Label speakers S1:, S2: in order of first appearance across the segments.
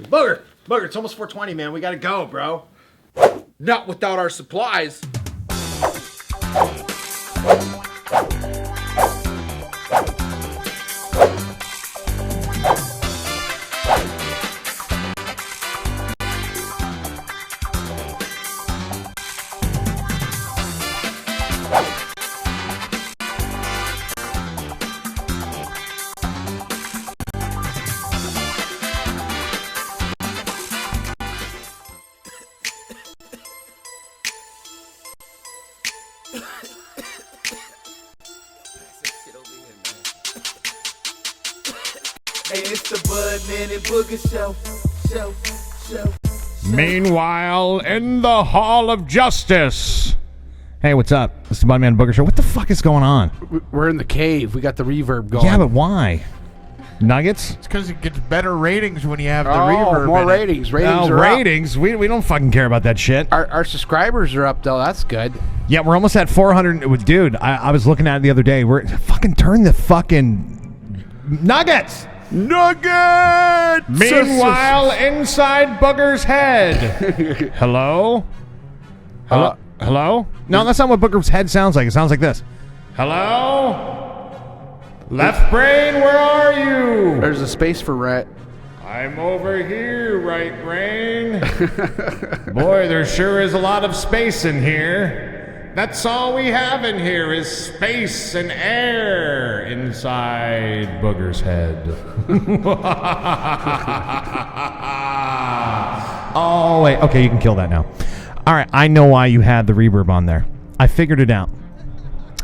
S1: Booger, it's almost 4:20, man. We gotta go, bro.
S2: Not without our supplies.
S3: Hey, it's the Budman and Booger show.
S4: Meanwhile, in the Hall of Justice. Hey, what's up? It's the Budman and Booger show. What the fuck is going on?
S2: We're in the cave. We got the reverb going.
S4: Yeah, but why? Nuggets?
S5: It's because it gets better ratings when you have the reverb.
S2: More
S5: in it.
S2: ratings. Ratings are
S4: ratings. We don't fucking care about that shit.
S2: Our subscribers are up, though. That's good.
S4: Yeah, we're almost at 400. Dude, I was looking at it the other day. We're fucking turn the fucking Nuggets. Meanwhile, inside Booger's head. Hello? Hello? No, that's not what Booger's head sounds like. It sounds like this. Hello? Left brain, where are you?
S2: There's a space for Rhett.
S4: I'm over here, right brain. Boy, there sure is a lot of space in here. That's all we have in here is space and air inside Booger's head. Oh, wait. Okay, you can kill that now. All right, I know why you had the reverb on there. I figured it out.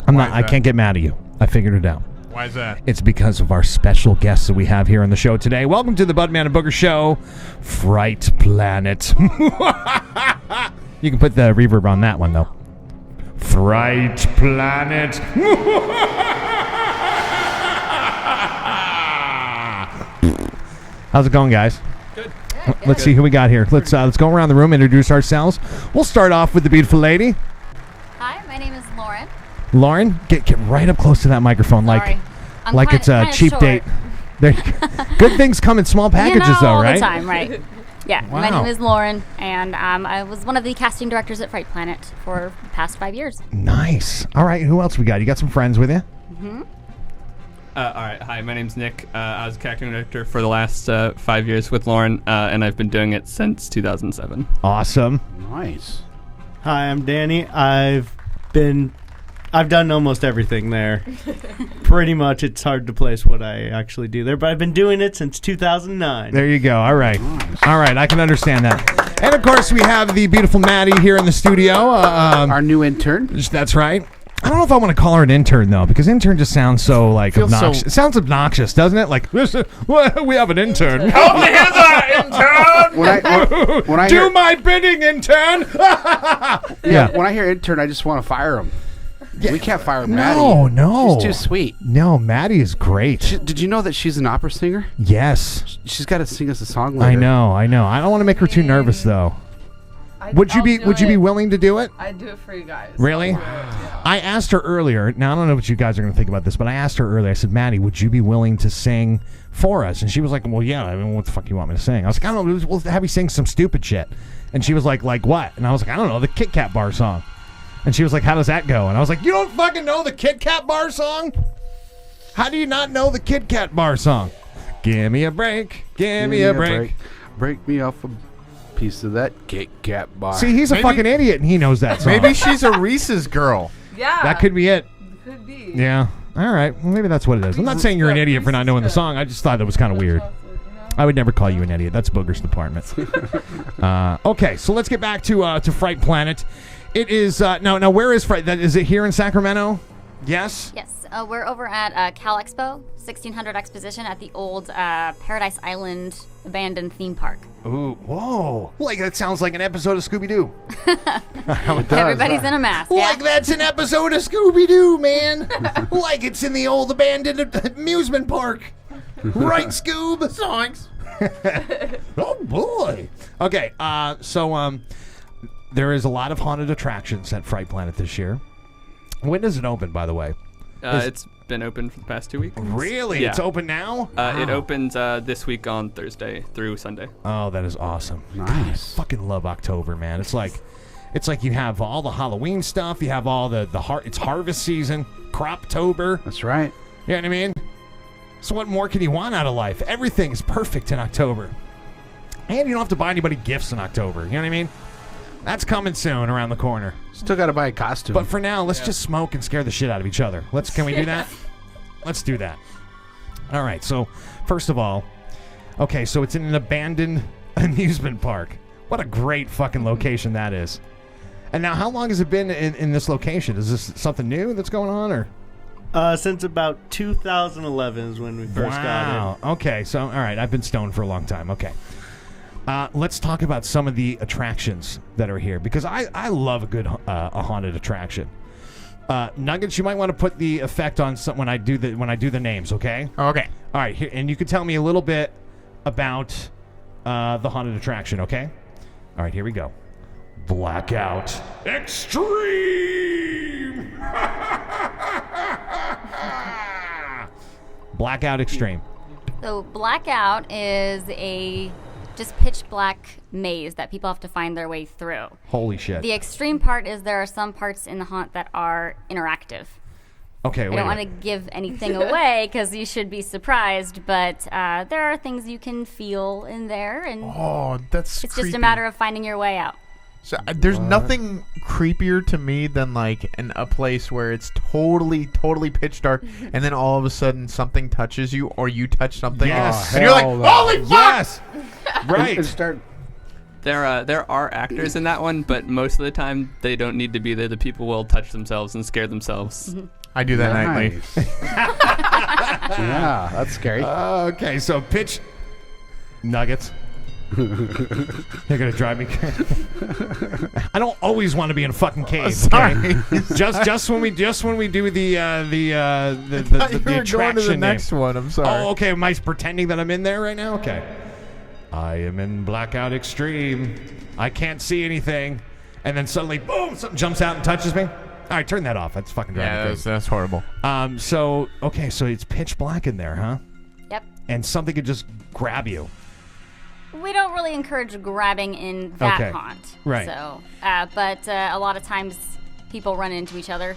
S4: I can't get mad at you. I figured it out.
S5: Why is that?
S4: It's because of our special guests that we have here on the show today. Welcome to the Budman and Booger show, Fright Planet. You can put the reverb on that one, though. Fright Planet. How's it going, guys?
S5: Good.
S4: Let's see who we got here. Let's go around the room, introduce ourselves. We'll start off with the beautiful lady.
S6: Hi, my name is Lauren.
S4: Lauren, get right up close to that microphone,
S6: Sorry.
S4: like it's a cheap
S6: short.
S4: date. Good things come in small packages, though,
S6: all
S4: right?
S6: the time, right? Yeah,
S4: Wow.
S6: My name is Lauren, and I was one of the casting directors at Fright Planet for the past 5 years.
S4: Nice. All right, who else we got? You got some friends with you?
S6: Mm-hmm.
S7: All right. Hi, my name's Nick. I was a casting director for the last 5 years with Lauren, and I've been doing it since 2007.
S4: Awesome.
S2: Nice.
S8: Hi, I'm Danny. I've done almost everything there. Pretty much, it's hard to place what I actually do there, but I've been doing it since 2009.
S4: There you go. All right. All right, I can understand that. And, of course, we have the beautiful Maddie here in the studio.
S2: Our new intern.
S4: That's right. I don't know if I want to call her an intern, though, because intern just sounds so, obnoxious. It sounds obnoxious, doesn't it? Like, we have an intern.
S5: Help me hither, intern!
S2: When I
S4: Do
S2: hear,
S4: my bidding, intern!
S2: yeah, when I hear intern, I just want to fire him. Yeah. We can't fire Maddie.
S4: No.
S2: She's too sweet.
S4: No, Maddie is great.
S2: Did you know that she's an opera singer?
S4: Yes.
S2: She's got to sing us a song later.
S4: I know. I don't want to make her too nervous, though. Would you be willing to do it?
S9: I'd do it for you guys.
S4: Really?
S9: Yeah.
S4: I asked her earlier. Now, I don't know what you guys are going to think about this, but I asked her earlier. I said, Maddie, would you be willing to sing for us? And she was like, well, yeah. I mean, what the fuck do you want me to sing? I was like, I don't know. We'll have you sing some stupid shit. And she was like what? And I was like, I don't know, the Kit Kat bar song. And she was like, how does that go? And I was like, you don't fucking know the Kit Kat bar song? How do you not know the Kit Kat bar song? Give me a break. Give me a break.
S2: Break me off a piece of that Kit Kat bar.
S4: See, he's a fucking idiot, and he knows that song.
S5: Maybe she's a Reese's girl.
S9: Yeah.
S4: That could be it.
S9: Could be.
S4: Yeah. All right. Well, maybe that's what it is. I'm not saying you're an idiot for not knowing the song. I just thought that was kind of weird. I would never call you an idiot. That's Booger's department. Okay, so let's get back to Fright Planet. It is now. Where is Fright? Is it here in Sacramento? Yes.
S6: Yes, we're over at CalExpo, 1600 Exposition at the old Paradise Island abandoned theme park.
S4: Ooh, whoa! Like that sounds like an episode of Scooby Doo.
S6: Everybody's in a mask. Yeah?
S4: Like that's an episode of Scooby Doo, man. Like it's in the old abandoned amusement park. Right, Scoob? Songs. Oh boy. Okay, so there is a lot of haunted attractions at Fright Planet this year. When does it open, by the way?
S7: It's been open for the past 2 weeks.
S4: Really?
S7: Yeah.
S4: It's open now?
S7: It opens this week on Thursday through Sunday.
S4: Oh, that is awesome.
S2: Nice.
S4: God, I fucking love October, man. It's like you have all the Halloween stuff. You have all it's harvest season, Croptober.
S2: That's right.
S4: You know what I mean? So what more can you want out of life? Everything is perfect in October. And you don't have to buy anybody gifts in October. You know what I mean? That's coming soon around the corner.
S2: Still got to buy a costume.
S4: But for now, let's just smoke and scare the shit out of each other. Can we do that? Let's do that. All right. So, first of all, okay, so it's in an abandoned amusement park. What a great fucking location that is. And now, how long has it been in this location? Is this something new that's going on, or?
S8: Since about 2011 is when we first got
S4: it. Okay. So, all right. I've been stoned for a long time. Okay. Let's talk about some of the attractions that are here, because I love a good a haunted attraction. Nuggets, you might want to put the effect on when I do the names, okay?
S5: Okay.
S4: All right, here, and you can tell me a little bit about the haunted attraction, okay? All right, here we go. Blackout Extreme. Blackout Extreme.
S6: So Blackout is a just pitch black maze that people have to find their way through.
S4: Holy shit.
S6: The extreme part is there are some parts in the haunt that are interactive.
S4: Okay,
S6: I don't want to give anything away because you should be surprised, but there are things you can feel in there, and
S5: that's
S6: it's
S5: creepy.
S6: just a matter of finding your way out.
S5: So there's nothing creepier to me than like a place where it's totally pitch dark, and then all of a sudden something touches you, or you touch something,
S4: Yes.
S5: and you're like, "Holy fuck!"
S4: Yes. Right.
S7: There are actors in that one, but most of the time they don't need to be there. The people will touch themselves and scare themselves.
S5: I do that nightly.
S2: Yeah, that's scary.
S4: Okay, so pitch Nuggets. You're gonna drive me. I don't always want to be in a fucking cave.
S5: Sorry.
S4: Okay? just when we do the attraction
S5: going to the
S4: name.
S5: next one. I'm sorry.
S4: Oh, okay. Am I pretending that I'm in there right now? Okay. I am in Blackout Extreme. I can't see anything, and then suddenly, boom! Something jumps out and touches me. All right, turn that off. That's fucking driving me crazy.
S5: That's horrible.
S4: So it's pitch black in there, huh?
S6: Yep.
S4: And something could just grab you.
S6: We don't really encourage grabbing in that
S4: Okay.
S6: haunt.
S4: Right.
S6: So, but a lot of times people run into each other,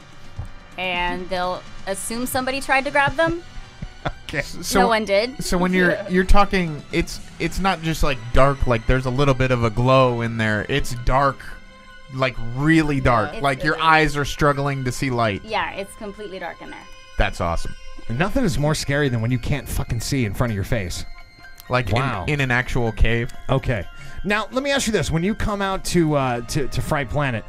S6: and they'll assume somebody tried to grab them.
S4: Okay.
S6: No one did.
S5: So when you're talking, it's not just like dark. Like there's a little bit of a glow in there. It's dark, like really dark. Like your eyes are struggling to see light.
S6: Yeah, it's completely dark in there.
S5: That's awesome.
S4: Nothing is more scary than when you can't fucking see in front of your face.
S5: Like
S4: Wow.
S5: in an actual cave.
S4: Okay. Now, let me ask you this. When you come out to Fright Planet,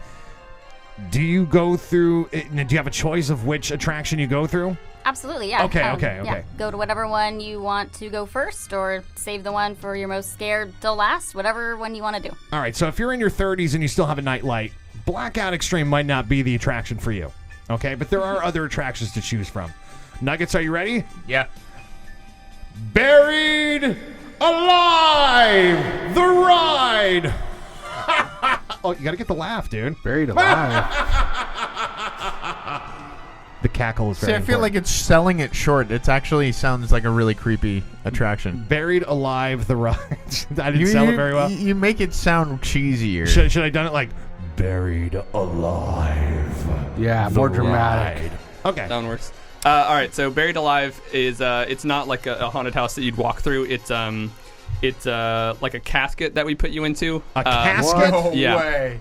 S4: do you go through... Do you have a choice of which attraction you go through?
S6: Absolutely, yeah.
S4: Okay.
S6: Yeah. Go to whatever one you want to go first, or save the one for your most scared till last, whatever one you want to do.
S4: All right, so if you're in your 30s and you still have a night light, Blackout Extreme might not be the attraction for you. Okay? But there are other attractions to choose from. Nuggets, are you ready?
S5: Yeah.
S4: Buried Alive! The ride! Oh, you gotta get the laugh, dude.
S2: Buried alive.
S4: The cackle is very
S5: See, I feel like it's selling it short. It actually sounds like a really creepy attraction.
S4: Buried Alive, the ride. I didn't sell it very well.
S5: You make it sound cheesier.
S4: Should I done it like Buried Alive?
S2: Yeah,
S4: the
S2: more dramatic.
S4: ride. Okay.
S7: That one works. All right, so Buried Alive is it's not like a haunted house that you'd walk through. It's like a casket that we put you into.
S4: A casket?
S5: No
S7: Yeah.
S5: way.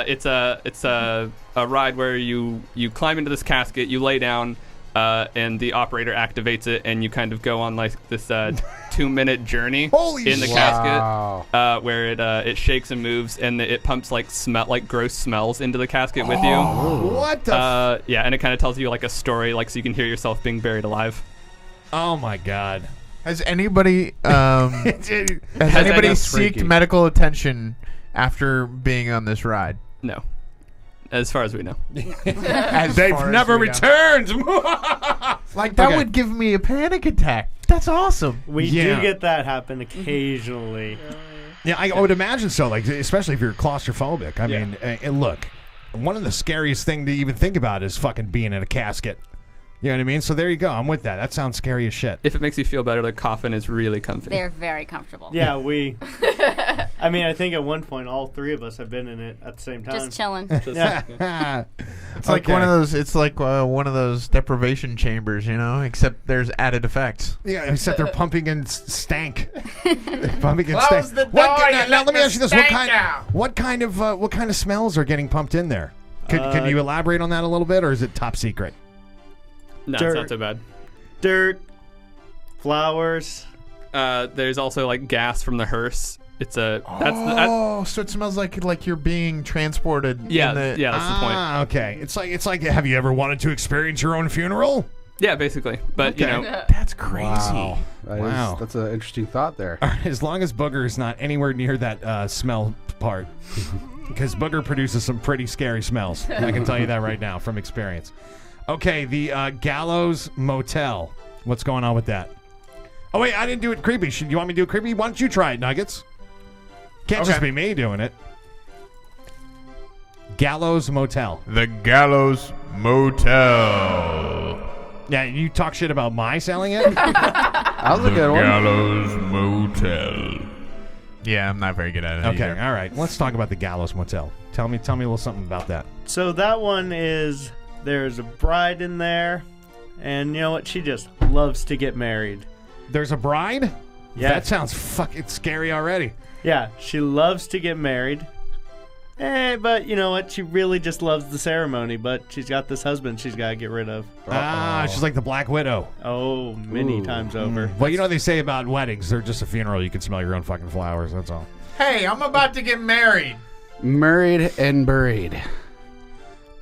S7: It's a ride where you climb into this casket, you lay down, and the operator activates it, and you kind of go on like this 2-minute journey
S4: Holy
S7: in the
S4: shit.
S7: casket, where it shakes and moves, and it pumps like gross smells into the casket with you.
S4: What the?
S7: Yeah, and it kind of tells you like a story, like so you can hear yourself being buried alive.
S4: Oh my God.
S5: Has anybody seeked
S2: freaky.
S5: medical attention after being on this ride?
S7: No, as far as we know.
S4: They've never returned.
S5: Like that
S4: Okay.
S5: would give me a panic attack. That's awesome.
S8: We
S4: Yeah.
S8: do get that happen occasionally.
S4: Yeah, I would imagine so. Like, especially if you're claustrophobic. I mean, and look, one of the scariest thing to even think about is fucking being in a casket. You know what I mean? So there you go. I'm with that. That sounds scary as shit.
S7: If it makes you feel better, the coffin is really comfy.
S6: They're very comfortable.
S8: Yeah, I mean, I think at one point all three of us have been in it at the same time.
S6: Just chilling.
S8: Yeah.
S5: It's like one of those. It's like one of those deprivation chambers, except there's added effects.
S4: Yeah, except they're pumping in stank. Pumping in
S3: Close
S4: stank.
S3: the door,
S4: Now let me ask you this:
S3: stank out.
S4: what kind of smells are getting pumped in there? Can you elaborate on that a little bit, or is it top secret?
S7: No,
S8: Dirt.
S7: it's not so bad.
S8: Dirt, flowers.
S7: There's also like gas from the hearse. It's a
S5: So it smells like you're being transported.
S7: yeah,
S5: in the,
S7: yeah, that's the point.
S4: Okay. It's like have you ever wanted to experience your own funeral?
S7: Yeah, basically. But
S4: Okay.
S5: That's crazy.
S2: Wow.
S4: Wow.
S2: That's an interesting thought there.
S4: As long as Booger is not anywhere near that smell part, because Booger produces some pretty scary smells. I can tell you that right now from experience. Okay, the Gallows Motel. What's going on with that? Oh wait, I didn't do it creepy. You want me to do it creepy? Why don't you try it, Nuggets? Can't just be me doing it. Gallows Motel.
S5: The Gallows Motel.
S4: Yeah, you talk shit about my selling it?
S2: That was a good one.
S5: Gallows Motel. Yeah, I'm not very good at it.
S4: Okay,
S5: either.
S4: all right. Let's talk about the Gallows Motel. Tell me a little something about that.
S8: So that one is, there's a bride in there, and you know what? She just loves to get married.
S4: There's a bride?
S8: Yeah.
S4: That sounds fucking scary already.
S8: Yeah, she loves to get married. But you know what? She really just loves the ceremony, but she's got this husband she's got to get rid of.
S4: She's like the Black Widow.
S8: Oh, many times over.
S4: Well, you know what they say about weddings. They're just a funeral. You can smell your own fucking flowers. That's all.
S5: Hey, I'm about to get married.
S2: Married and buried.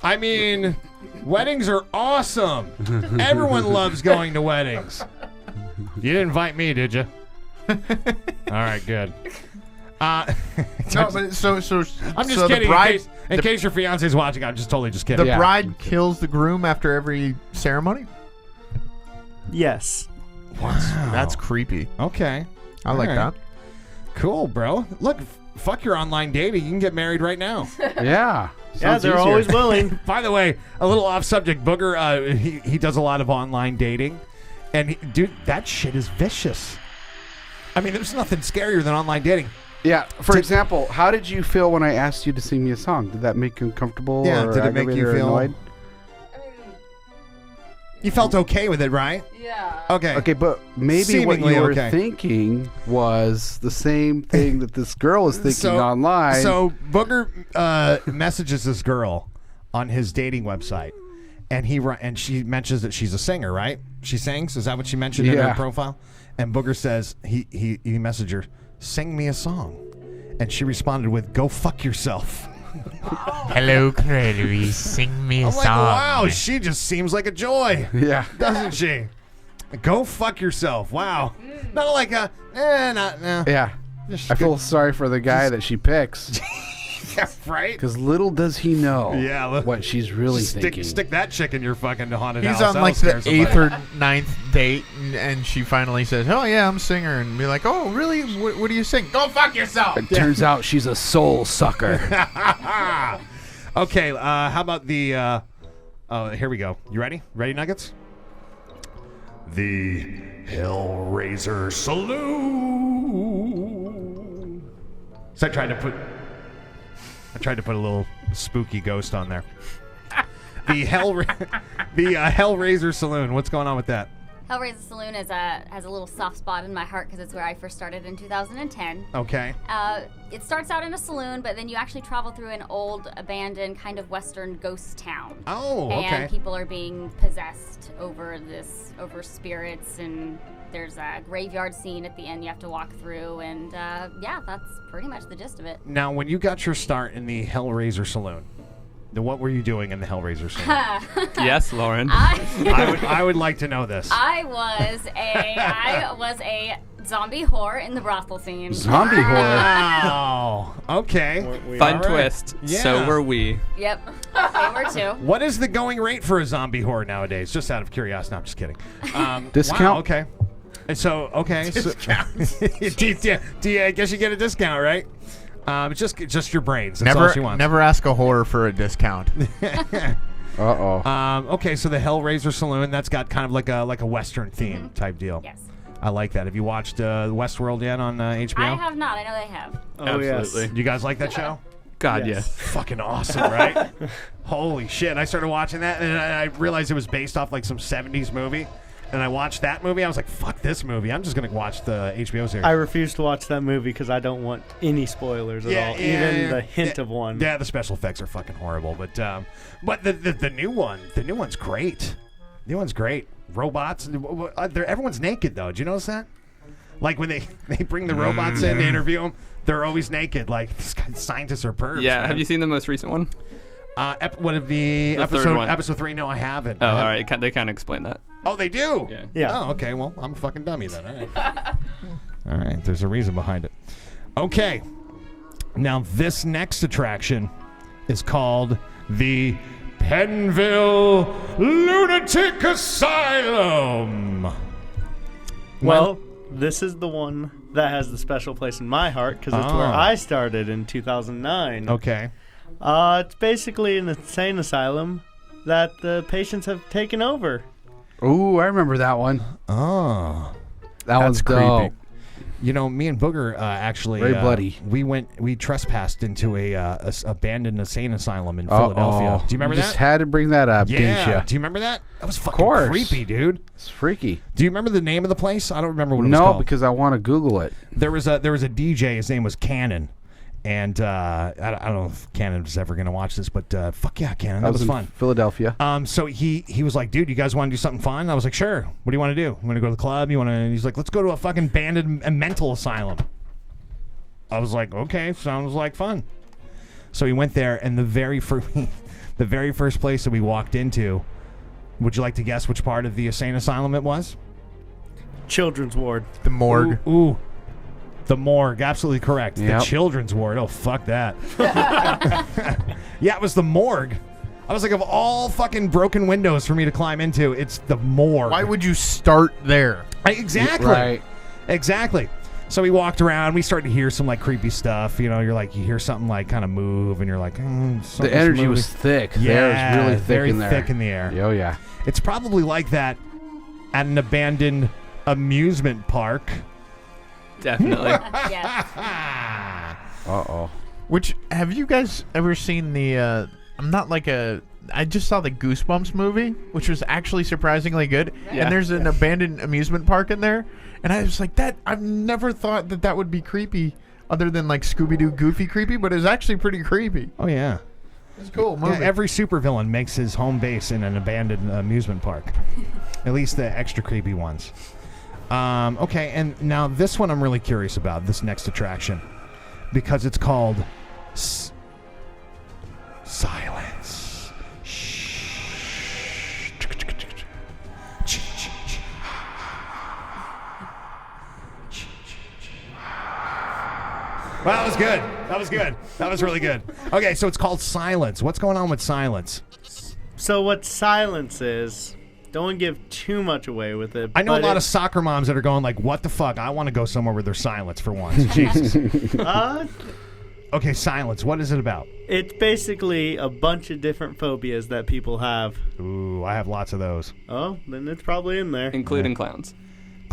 S4: I mean, weddings are awesome. Everyone loves going to weddings. You didn't invite me, did you? All right, good.
S5: No, but so
S4: I'm just
S5: so
S4: kidding.
S5: The bride,
S4: in case your fiance's watching, I'm just totally just kidding.
S5: the bride kills the groom after every ceremony.
S8: Yes.
S4: Wow.
S5: That's creepy.
S4: Okay.
S5: I like that.
S4: Cool, bro. Look, fuck your online dating. You can get married right now.
S2: Yeah.
S8: Yeah,
S2: Sounds
S8: they're
S2: easier.
S8: always willing.
S4: By the way, a little off subject, Booger, he does a lot of online dating. And, dude, that shit is vicious. I mean, there's nothing scarier than online dating.
S2: Yeah. For example, how did you feel when I asked you to sing me a song? Did that make you uncomfortable?
S4: Yeah,
S2: or
S4: did it make you
S2: aggravated or
S4: feel-
S2: annoyed?
S4: You felt okay with it, right?
S6: Yeah.
S4: Okay.
S2: Okay, but maybe
S4: Seemingly
S2: what you were
S4: okay.
S2: thinking was the same thing that this girl was thinking online.
S4: So Booger messages this girl on his dating website, and she mentions that she's a singer, right? She sings. Is that what she mentioned in her
S2: Yeah.
S4: profile? And Booger says he messaged her, "Sing me a song," and she responded with, "Go fuck yourself."
S5: Hello, Clarice. Sing me a
S4: I'm
S5: song.
S4: like, wow, she just seems like a joy,
S2: yeah.
S4: doesn't she? Go fuck yourself. Wow. Not like a, not, no.
S2: Yeah.
S4: Just
S2: I feel sorry for the guy that she picks.
S4: yeah, right?
S2: Because little does he know
S4: Yeah, look.
S2: what she's really thinking.
S4: Stick that chick in your fucking haunted house.
S5: He's on
S4: That'll
S5: like
S4: scare
S5: the
S4: somebody.
S5: 8th or 9th date, and she finally says, "Oh yeah, I'm a singer," and be like, "Oh really? What do you sing? Go fuck yourself."
S2: It turns out she's a soul sucker.
S4: Okay, how about the? Here we go. You ready? Ready, Nuggets? The Hellraiser Saloon. So I tried to put a little spooky ghost on there. The Hellraiser Saloon. What's going on with that?
S6: Hellraiser Saloon has a little soft spot in my heart because it's where I first started in 2010.
S4: Okay.
S6: It starts out in a saloon, but then you actually travel through an old, abandoned, kind of western ghost town.
S4: Oh, okay.
S6: And people are being possessed over spirits, and there's a graveyard scene at the end you have to walk through, and yeah, that's pretty much the gist of it.
S4: Now, when you got your start in the Hellraiser Saloon, then what were you doing in the Hellraiser Saloon?
S7: Yes, Lauren.
S4: I would like to know this.
S6: I was a zombie whore in the brothel scene.
S2: Zombie horror.
S4: Wow. Okay.
S7: Fun
S4: All right.
S7: twist.
S4: Yeah.
S7: So were we.
S6: Yep, they were too.
S4: What is the going rate for a zombie whore nowadays? Just out of curiosity. No, I'm just kidding.
S2: Discount?
S4: Wow, okay. And so, okay. I guess you get a discount, right? It's just your brains. That's all she wants.
S5: Never ask a whore for a discount.
S4: Okay, so the Hellraiser Saloon, that's got kind of like a Western theme type deal.
S6: Yes.
S4: I like that. Have you watched Westworld yet on HBO?
S6: I have not. I know they have.
S8: Oh,
S7: Absolutely.
S4: You guys like that show?
S7: God,
S8: Yes.
S4: Fucking awesome, right? Holy shit. I started watching that, and I realized it was based off like some 70s movie. And I watched that movie. I was like, fuck this movie. I'm just going to watch the HBO series.
S8: I refuse to watch that movie because I don't want any spoilers at all, even the hint of one.
S4: Yeah, the special effects are fucking horrible. But the new one's great. The new one's great. Robots. Everyone's naked, though. Did you notice that? Like when they bring the robots in to interview them, they're always naked. Like, these scientists are pervs.
S7: Yeah,
S4: man.
S7: have you seen the most recent one?
S4: What of the
S7: third
S4: episode?
S7: one.
S4: Episode 3? No, I haven't.
S7: Oh, all right. They kind of explain that.
S4: Oh, they do?
S7: Yeah.
S8: Yeah.
S4: Oh, okay. Well, I'm a fucking dummy then. All right. All right. There's a reason behind it. Okay. Now, this next attraction is called the Penville Lunatic Asylum.
S8: Well, this is the one that has the special place in my heart because it's where I started in 2009.
S4: Okay.
S8: It's basically an insane asylum that the patients have taken over.
S2: Ooh, I remember that one.
S4: Oh.
S2: That one's dope.
S4: You know, me and Booger actually
S2: Very bloody.
S4: We trespassed into a abandoned insane asylum in Philadelphia. Do you remember
S2: you
S4: that?
S2: Just had to bring that up, didn't
S4: Yeah.
S2: you?
S4: Do you remember that? That was fucking
S2: course.
S4: creepy, dude.
S2: It's freaky.
S4: Do you remember the name of the place? I don't remember what it was
S2: No,
S4: called.
S2: because I want to Google it.
S4: There was a DJ. His name was Cannon, and I don't know if Cannon was ever gonna watch this, but fuck yeah, Cannon, that was
S2: in
S4: fun.
S2: Philadelphia.
S4: So he was like, dude, you guys want to do something fun? I was like, sure. What do you want to do? You want to go to the club? You want to? He's like, let's go to a fucking abandoned mental asylum. I was like, okay, sounds like fun. So we went there, and the very first place that we walked into, would you like to guess which part of the insane asylum it was?
S8: Children's ward.
S5: The morgue.
S4: Ooh. The morgue, absolutely correct.
S2: Yep.
S4: The children's ward. Oh, fuck that. Yeah, it was the morgue. I was like, of all fucking broken windows for me to climb into, it's the morgue.
S5: Why would you start there?
S4: Exactly.
S2: Right.
S4: Exactly. So we walked around. We started to hear some like creepy stuff. You know, you hear something like kind of move, and you're like,
S2: The energy
S4: moving.
S2: was thick.
S4: Yeah,
S2: The air was really thick
S4: very
S2: in there.
S4: thick in the air.
S2: Oh, yeah.
S4: It's probably like that at an abandoned amusement park.
S7: Definitely.
S6: Yes.
S2: Uh-oh.
S5: Which, have you guys ever seen the, I just saw the Goosebumps movie, which was actually surprisingly good.
S7: Yeah.
S5: And there's an abandoned amusement park in there. And I was like, I've never thought that would be creepy other than like Scooby-Doo Goofy creepy, but it's actually pretty creepy.
S4: Oh, yeah.
S5: It's cool
S4: Yeah,
S5: movie.
S4: every supervillain makes his home base in an abandoned amusement park. At least the extra creepy ones. Okay, and now this one I'm really curious about, this next attraction. Because it's called Silence. Well, that was good. That was good. That was really good. Okay, so it's called Silence. What's going on with Silence?
S8: So what silence is, don't give too much away with it.
S4: I know a
S8: but
S4: lot of soccer moms that are going like, what the fuck? I want to go somewhere where there's silence for once. Jesus. Okay, Silence. What is it about?
S8: It's basically a bunch of different phobias that people have.
S4: Ooh, I have lots of those.
S8: Oh, then it's probably in there.
S7: Including clowns.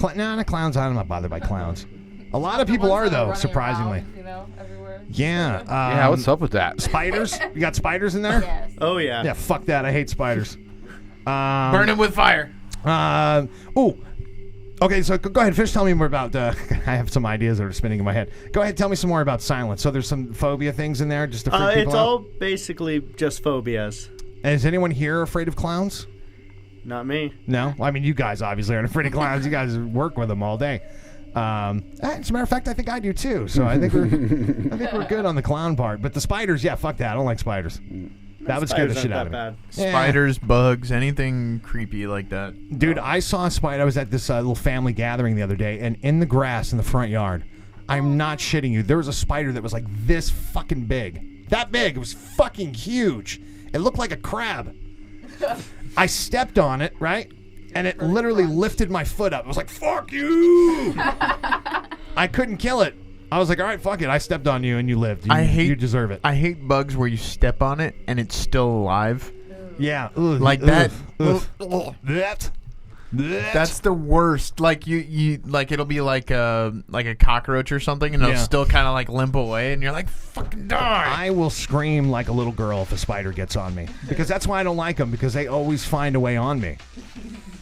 S4: No, not clowns. I'm not bothered by clowns. A lot of people are, though, surprisingly.
S6: Everywhere.
S4: Yeah.
S2: Yeah, what's up with that?
S4: Spiders? You got spiders in there?
S6: Yes.
S8: Oh, yeah.
S4: Yeah, fuck that. I hate spiders.
S5: Burn him with fire.
S4: Ooh. Okay, so go ahead. Finish telling me more about... I have some ideas that are spinning in my head. Go ahead. Tell me some more about Silence. So there's some phobia things in there just to freak people
S8: It's
S4: out?
S8: all basically just phobias.
S4: And is anyone here afraid of clowns?
S8: Not me.
S4: No? Well, I mean, you guys obviously aren't afraid of clowns. You guys work with them all day. As a matter of fact, I think I do too. So I think we're good on the clown part. But the spiders, yeah, fuck that. I don't like spiders. That would scare the
S8: Spiders
S4: shit out
S8: aren't
S4: of me.
S8: that bad.
S4: Yeah.
S5: Spiders, bugs, anything creepy like that.
S4: Dude, I saw a spider. I was at this little family gathering the other day, and in the grass in the front yard, I'm not shitting you, there was a spider that was like this fucking big. That big. It was fucking huge. It looked like a crab. I stepped on it, right? And it literally lifted my foot up. It was like, fuck you! I couldn't kill it. I was like, all right, fuck it. I stepped on you and you lived. You deserve it.
S5: I hate bugs where you step on it and it's still alive.
S4: Yeah.
S5: Like that.
S4: That.
S5: That's the worst. Like you like it'll be like a cockroach or something, and it'll
S4: Yeah.
S5: still kind of like limp away, and you're like, fucking die.
S4: I will scream like a little girl if a spider gets on me, because that's why I don't like them, because they always find a way on me.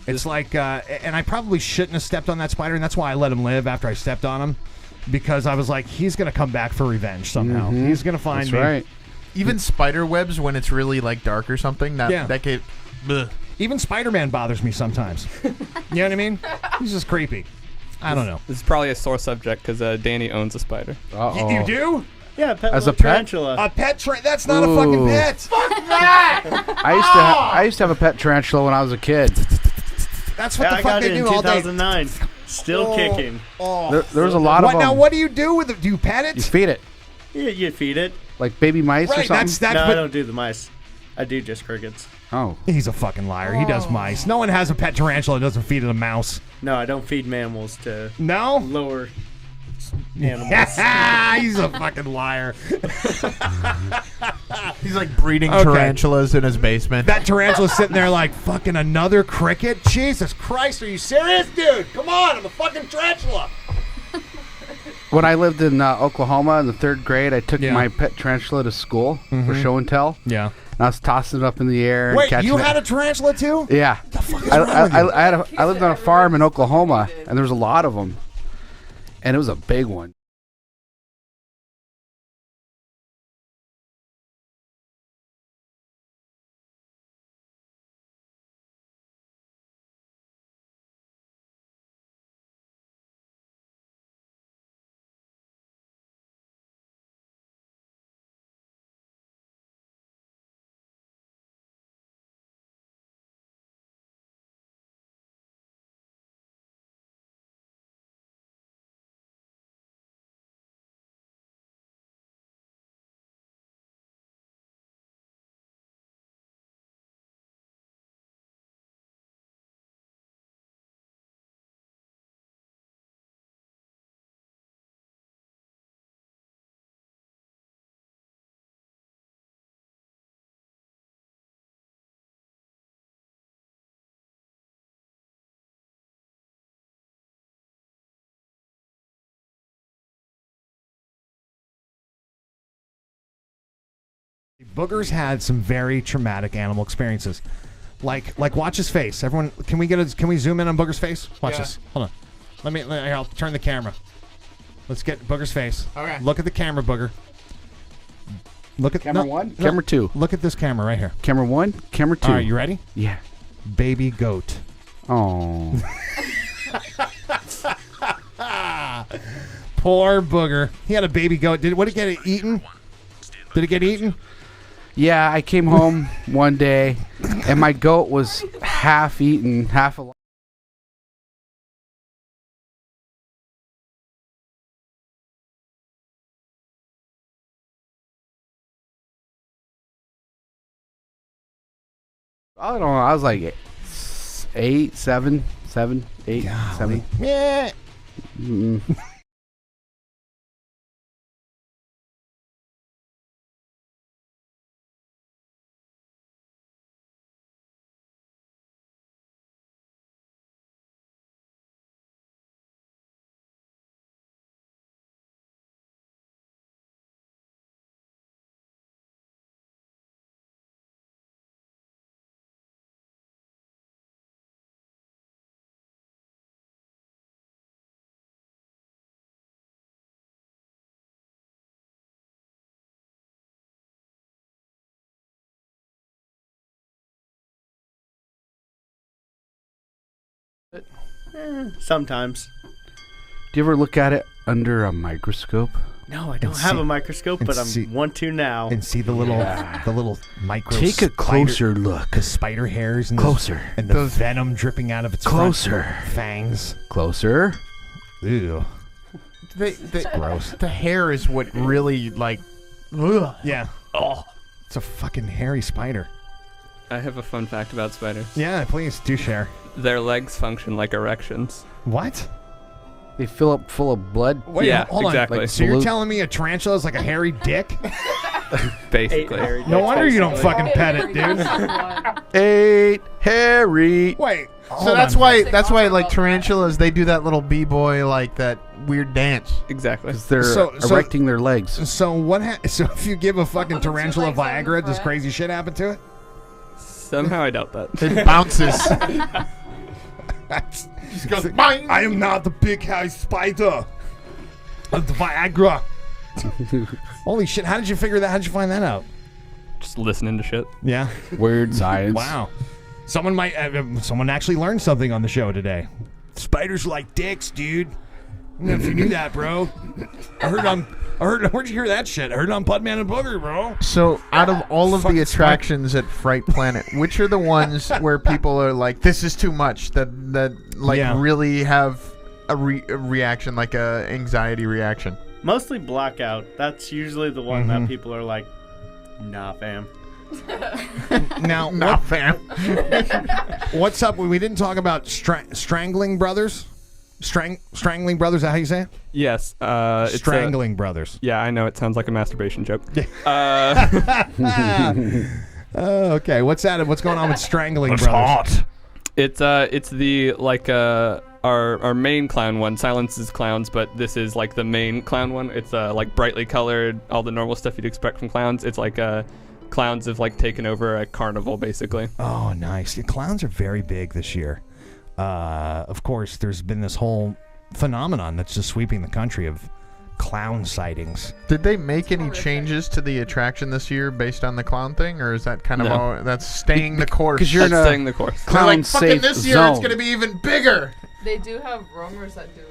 S4: It's like, and I probably shouldn't have stepped on that spider, and that's why I let him live after I stepped on him, because I was like, he's gonna come back for revenge somehow. He's gonna find
S2: That's
S4: me.
S2: right.
S5: Even spider webs when it's really like dark or something. That get. Bleh.
S4: Even Spider-Man bothers me sometimes. You know what I mean? He's just creepy. I don't know.
S7: This is probably a sore subject because Danny owns a spider.
S2: Uh-oh.
S4: You do?
S8: Yeah, pet
S2: As
S8: little
S2: a pet?
S8: tarantula.
S4: A pet that's not a fucking
S2: Ooh.
S4: pet.
S2: I used to have a pet tarantula when I was a kid.
S4: That's what
S8: Yeah,
S4: the
S8: I
S4: fuck
S8: got
S4: they
S8: it in
S4: do all day.
S8: 2009. Still kicking.
S2: There was a lot of
S4: What
S2: them.
S4: now? What do you do with it? Do you pet it?
S2: You feed it
S8: You feed it.
S2: like baby mice or
S4: Right,
S2: something.
S4: that's
S8: No, I
S4: but-
S8: don't do the mice. I do just crickets.
S2: Oh,
S4: He's a fucking liar. He does mice. No one has a pet tarantula that doesn't feed it a mouse.
S8: No, I don't feed mammals to
S4: No?
S8: lower animals.
S4: He's a fucking liar.
S5: He's like breeding
S4: Okay.
S5: tarantulas in his basement.
S4: That tarantula's sitting there like, fucking another cricket? Jesus Christ, are you serious, dude? Come on, I'm a fucking tarantula.
S2: when I lived in Oklahoma in the 3rd grade, I took
S4: Yeah.
S2: my pet tarantula to school for show and tell.
S4: Yeah.
S2: And I was tossing it up in the air. And
S4: Wait,
S2: catching
S4: you
S2: it.
S4: had a tarantula too?
S2: Yeah. I lived on a farm in Oklahoma, and there was a lot of them, and it was a big one.
S4: Booger's had some very traumatic animal experiences. Like watch his face. Everyone, can we zoom in on Booger's face? Watch this. Hold on. I'll turn the camera. Let's get Booger's face.
S5: Okay.
S4: Look at the camera, Booger. Look at
S2: Camera 1, camera 2.
S4: Look at this camera right here.
S2: Camera 1, camera 2.
S4: All right, you ready?
S2: Yeah.
S4: Baby goat.
S2: Oh.
S4: Poor Booger. He had a baby goat. What did it get eaten? Did it get eaten?
S2: Yeah, I came home one day, and my goat was half eaten, half alive. I don't know. I was like 8, 7, 8, 7.
S4: Yeah.
S2: Mm.
S8: Sometimes.
S2: Do you ever look at it under a microscope?
S8: No, I don't
S4: And
S8: have
S4: see-
S8: a microscope,
S4: and
S8: but
S4: see-
S8: I want to now.
S4: And see the little micro.
S2: Take a closer look.
S4: The spider hairs and
S2: Closer.
S4: and the venom dripping out of its front
S2: Closer.
S4: fangs.
S2: Closer.
S4: Ew.
S5: Gross. The hair is what really like. Ugh.
S4: Yeah. Oh, it's a fucking hairy spider.
S7: I have a fun fact about spiders.
S4: Yeah, please do share.
S7: Their legs function like erections.
S4: What?
S2: They fill up full of blood.
S4: Wait,
S7: Yeah,
S4: hold on.
S7: exactly.
S2: Like
S4: So you're
S2: balloon-
S4: telling me a tarantula is like a hairy dick?
S7: Basically.
S4: No wonder you don't fucking pet it, dude.
S2: 8 Harry.
S4: Wait.
S5: So that's why like tarantulas, they do that little b-boy, like that weird dance.
S7: Exactly.
S2: They're
S4: So-
S2: erecting their legs.
S4: So so if you give a fucking tarantula Viagra, does crazy shit happen to it?
S7: Somehow I doubt that.
S5: It bounces.
S4: Just goes, I am not the big house spider of the Viagra. Holy shit! How did you figure that? How did you find that out?
S7: Just listening to shit.
S4: Yeah.
S2: Weird science.
S4: Wow. Someone someone actually learned something on the show today. Spiders like dicks, dude. I don't know if you knew that, bro. Where'd you hear that shit? I heard it on Budman and Booger, bro.
S5: So, out of all of
S4: Fucking
S5: the attractions at Fright Planet, which are the ones where people are like, "This is too much"? That really have a reaction, like a anxiety reaction.
S8: Mostly Blackout. That's usually the one that people are like, nah, fam.
S4: Now,
S5: fam.
S4: what's up? We didn't talk about Strangling Brothers. Strangling Brothers, is that how you say it?
S7: Yes. It's
S4: Strangling Brothers.
S7: Yeah, I know. It sounds like a masturbation joke.
S4: Okay, what's that? What's going on with Strangling Brothers?
S7: It's the like our main clown one. Silence is clowns, but this is like the main clown one. It's like brightly colored, all the normal stuff you'd expect from clowns. It's like clowns have like taken over a carnival basically.
S4: Oh, nice. The clowns are very big this year. Of course, there's been this whole phenomenon that's just sweeping the country of clown sightings.
S5: Did they make any changes to the attraction this year based on the clown thing, or is that kind of all that's staying the course?
S2: Because you're
S7: That's staying the course.
S2: clown
S5: like, fucking
S2: safe
S5: this year
S2: zone.
S5: it's gonna be even bigger.
S9: They do have roamers that go.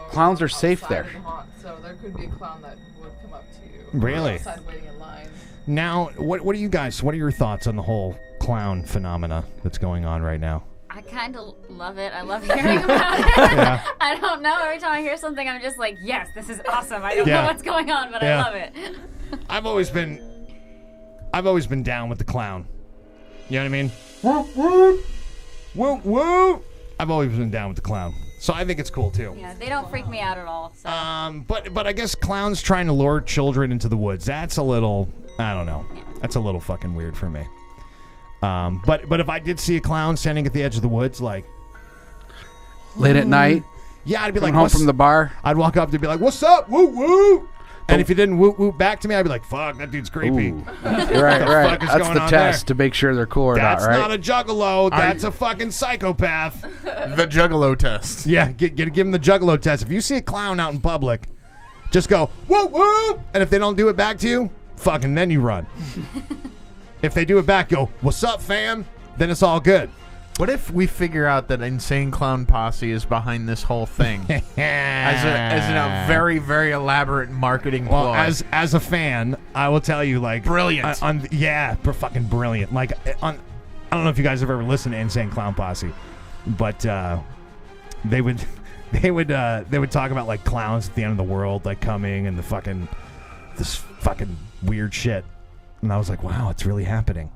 S2: Clowns are safe
S9: outside
S2: there.
S9: of the haunt, so there could be a clown that would come up to you.
S4: Really?
S9: Outside waiting in line.
S4: Now, what are you guys? What are your thoughts on the whole clown phenomena that's going on right now?
S6: I kind of love it. I love hearing about it.
S4: Yeah.
S6: I don't know. Every time I hear something, I'm just like, yes, this is awesome. I don't
S4: Yeah.
S6: know what's going on, but
S4: Yeah.
S6: I love it.
S4: I've always been down with the clown. You know what I mean? Woo woo. I've always been down with the clown, so I think it's cool too.
S6: Yeah, they don't freak me out at all. So.
S4: But I guess clowns trying to lure children into the woods. That's a little, I don't know. That's a little fucking weird for me. But if I did see a clown standing at the edge of the woods, like
S2: Late at night,
S4: yeah, I'd be
S2: coming
S4: like,
S2: home from the bar.
S4: I'd walk up to be like, "What's up? Woo woo!" And if you didn't woo woo back to me, I'd be like, "Fuck, that dude's creepy."
S2: Ooh. right.
S4: fuck is
S2: That's
S4: going
S2: the
S4: on
S2: test
S4: there?
S2: to make sure they're cool or
S4: That's
S2: not, right?
S4: not a juggalo. That's a fucking psychopath.
S5: The Juggalo test.
S4: Yeah, give him the juggalo test. If you see a clown out in public, just go woo woo, and if they don't do it back to you, fucking then you run. If they do it back, go, "What's up, fam?" Then it's all good.
S5: What if we figure out that Insane Clown Posse is behind this whole thing as a very, very elaborate marketing
S4: Well,
S5: ploy?
S4: as a fan, I will tell you, like,
S5: Brilliant.
S4: Fucking brilliant. Like, I don't know if you guys have ever listened to Insane Clown Posse, but they would talk about like clowns at the end of the world, like coming and this fucking weird shit, and I was like, wow, it's really happening.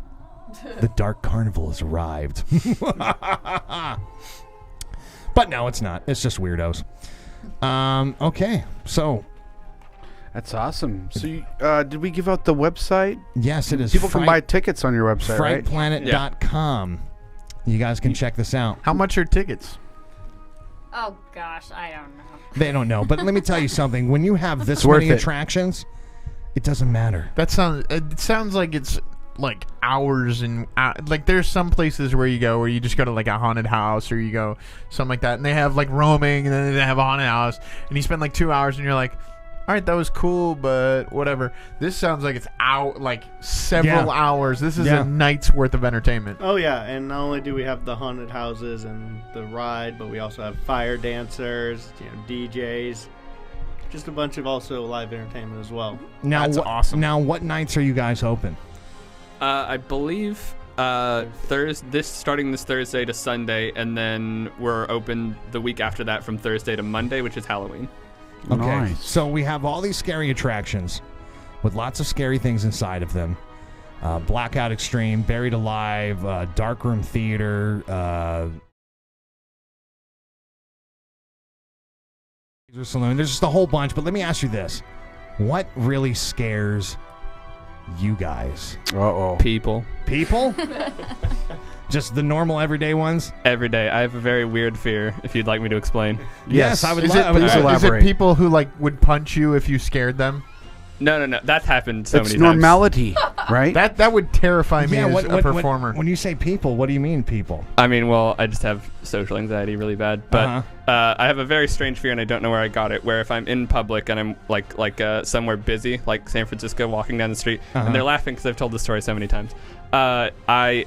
S4: The Dark Carnival has arrived. But no, it's not. It's just weirdos. Okay, so
S2: That's awesome. So, did we give out the website?
S4: yes, it is.
S2: People can buy tickets on your website, right?
S4: FrightPlanet.com. You guys can check this out.
S5: How much are tickets?
S6: Oh gosh, I don't know.
S4: They don't know, but let me tell you something. When you have this
S2: It's worth
S4: many
S2: it.
S4: attractions, it doesn't matter.
S5: It sounds like it's like hours and like there's some places where you just go to like a haunted house or you go something like that, and they have like roaming, and then they have a haunted house, and you spend like 2 hours, and you're like, all right, that was cool, but whatever. This sounds like it's out like several hours. This is a night's worth of entertainment.
S8: Oh yeah, and not only do we have the haunted houses and the ride, but we also have fire dancers, DJs, just a bunch of also live entertainment as well.
S4: Now,
S5: That's awesome.
S4: Now, what nights are you guys open?
S7: I believe starting this Thursday to Sunday, and then we're open the week after that from Thursday to Monday, which is Halloween.
S4: Okay,
S2: Nice.
S4: so we have all these scary attractions with lots of scary things inside of them. Blackout Extreme, Buried Alive, Darkroom Theater, Saloon. There's just a whole bunch, but let me ask you this. What really scares you guys?
S2: Uh-oh.
S7: People.
S4: People? Just the normal everyday ones?
S7: Every day. I have a very weird fear, if you'd like me to explain.
S4: Yes, I would
S5: Is
S4: love
S5: it,
S2: Please
S5: is it
S2: elaborate.
S5: people who like would punch you if you scared them?
S7: No. That's happened so
S2: It's
S7: many times.
S2: normality, right?
S5: That would terrify me as a performer.
S4: When you say people, what do you mean people?
S7: I mean, well, I just have social anxiety really bad. But I have a very strange fear, and I don't know where I got it, where if I'm in public and I'm like somewhere busy, like San Francisco, walking down the street, and they're laughing because I've told this story so many times, I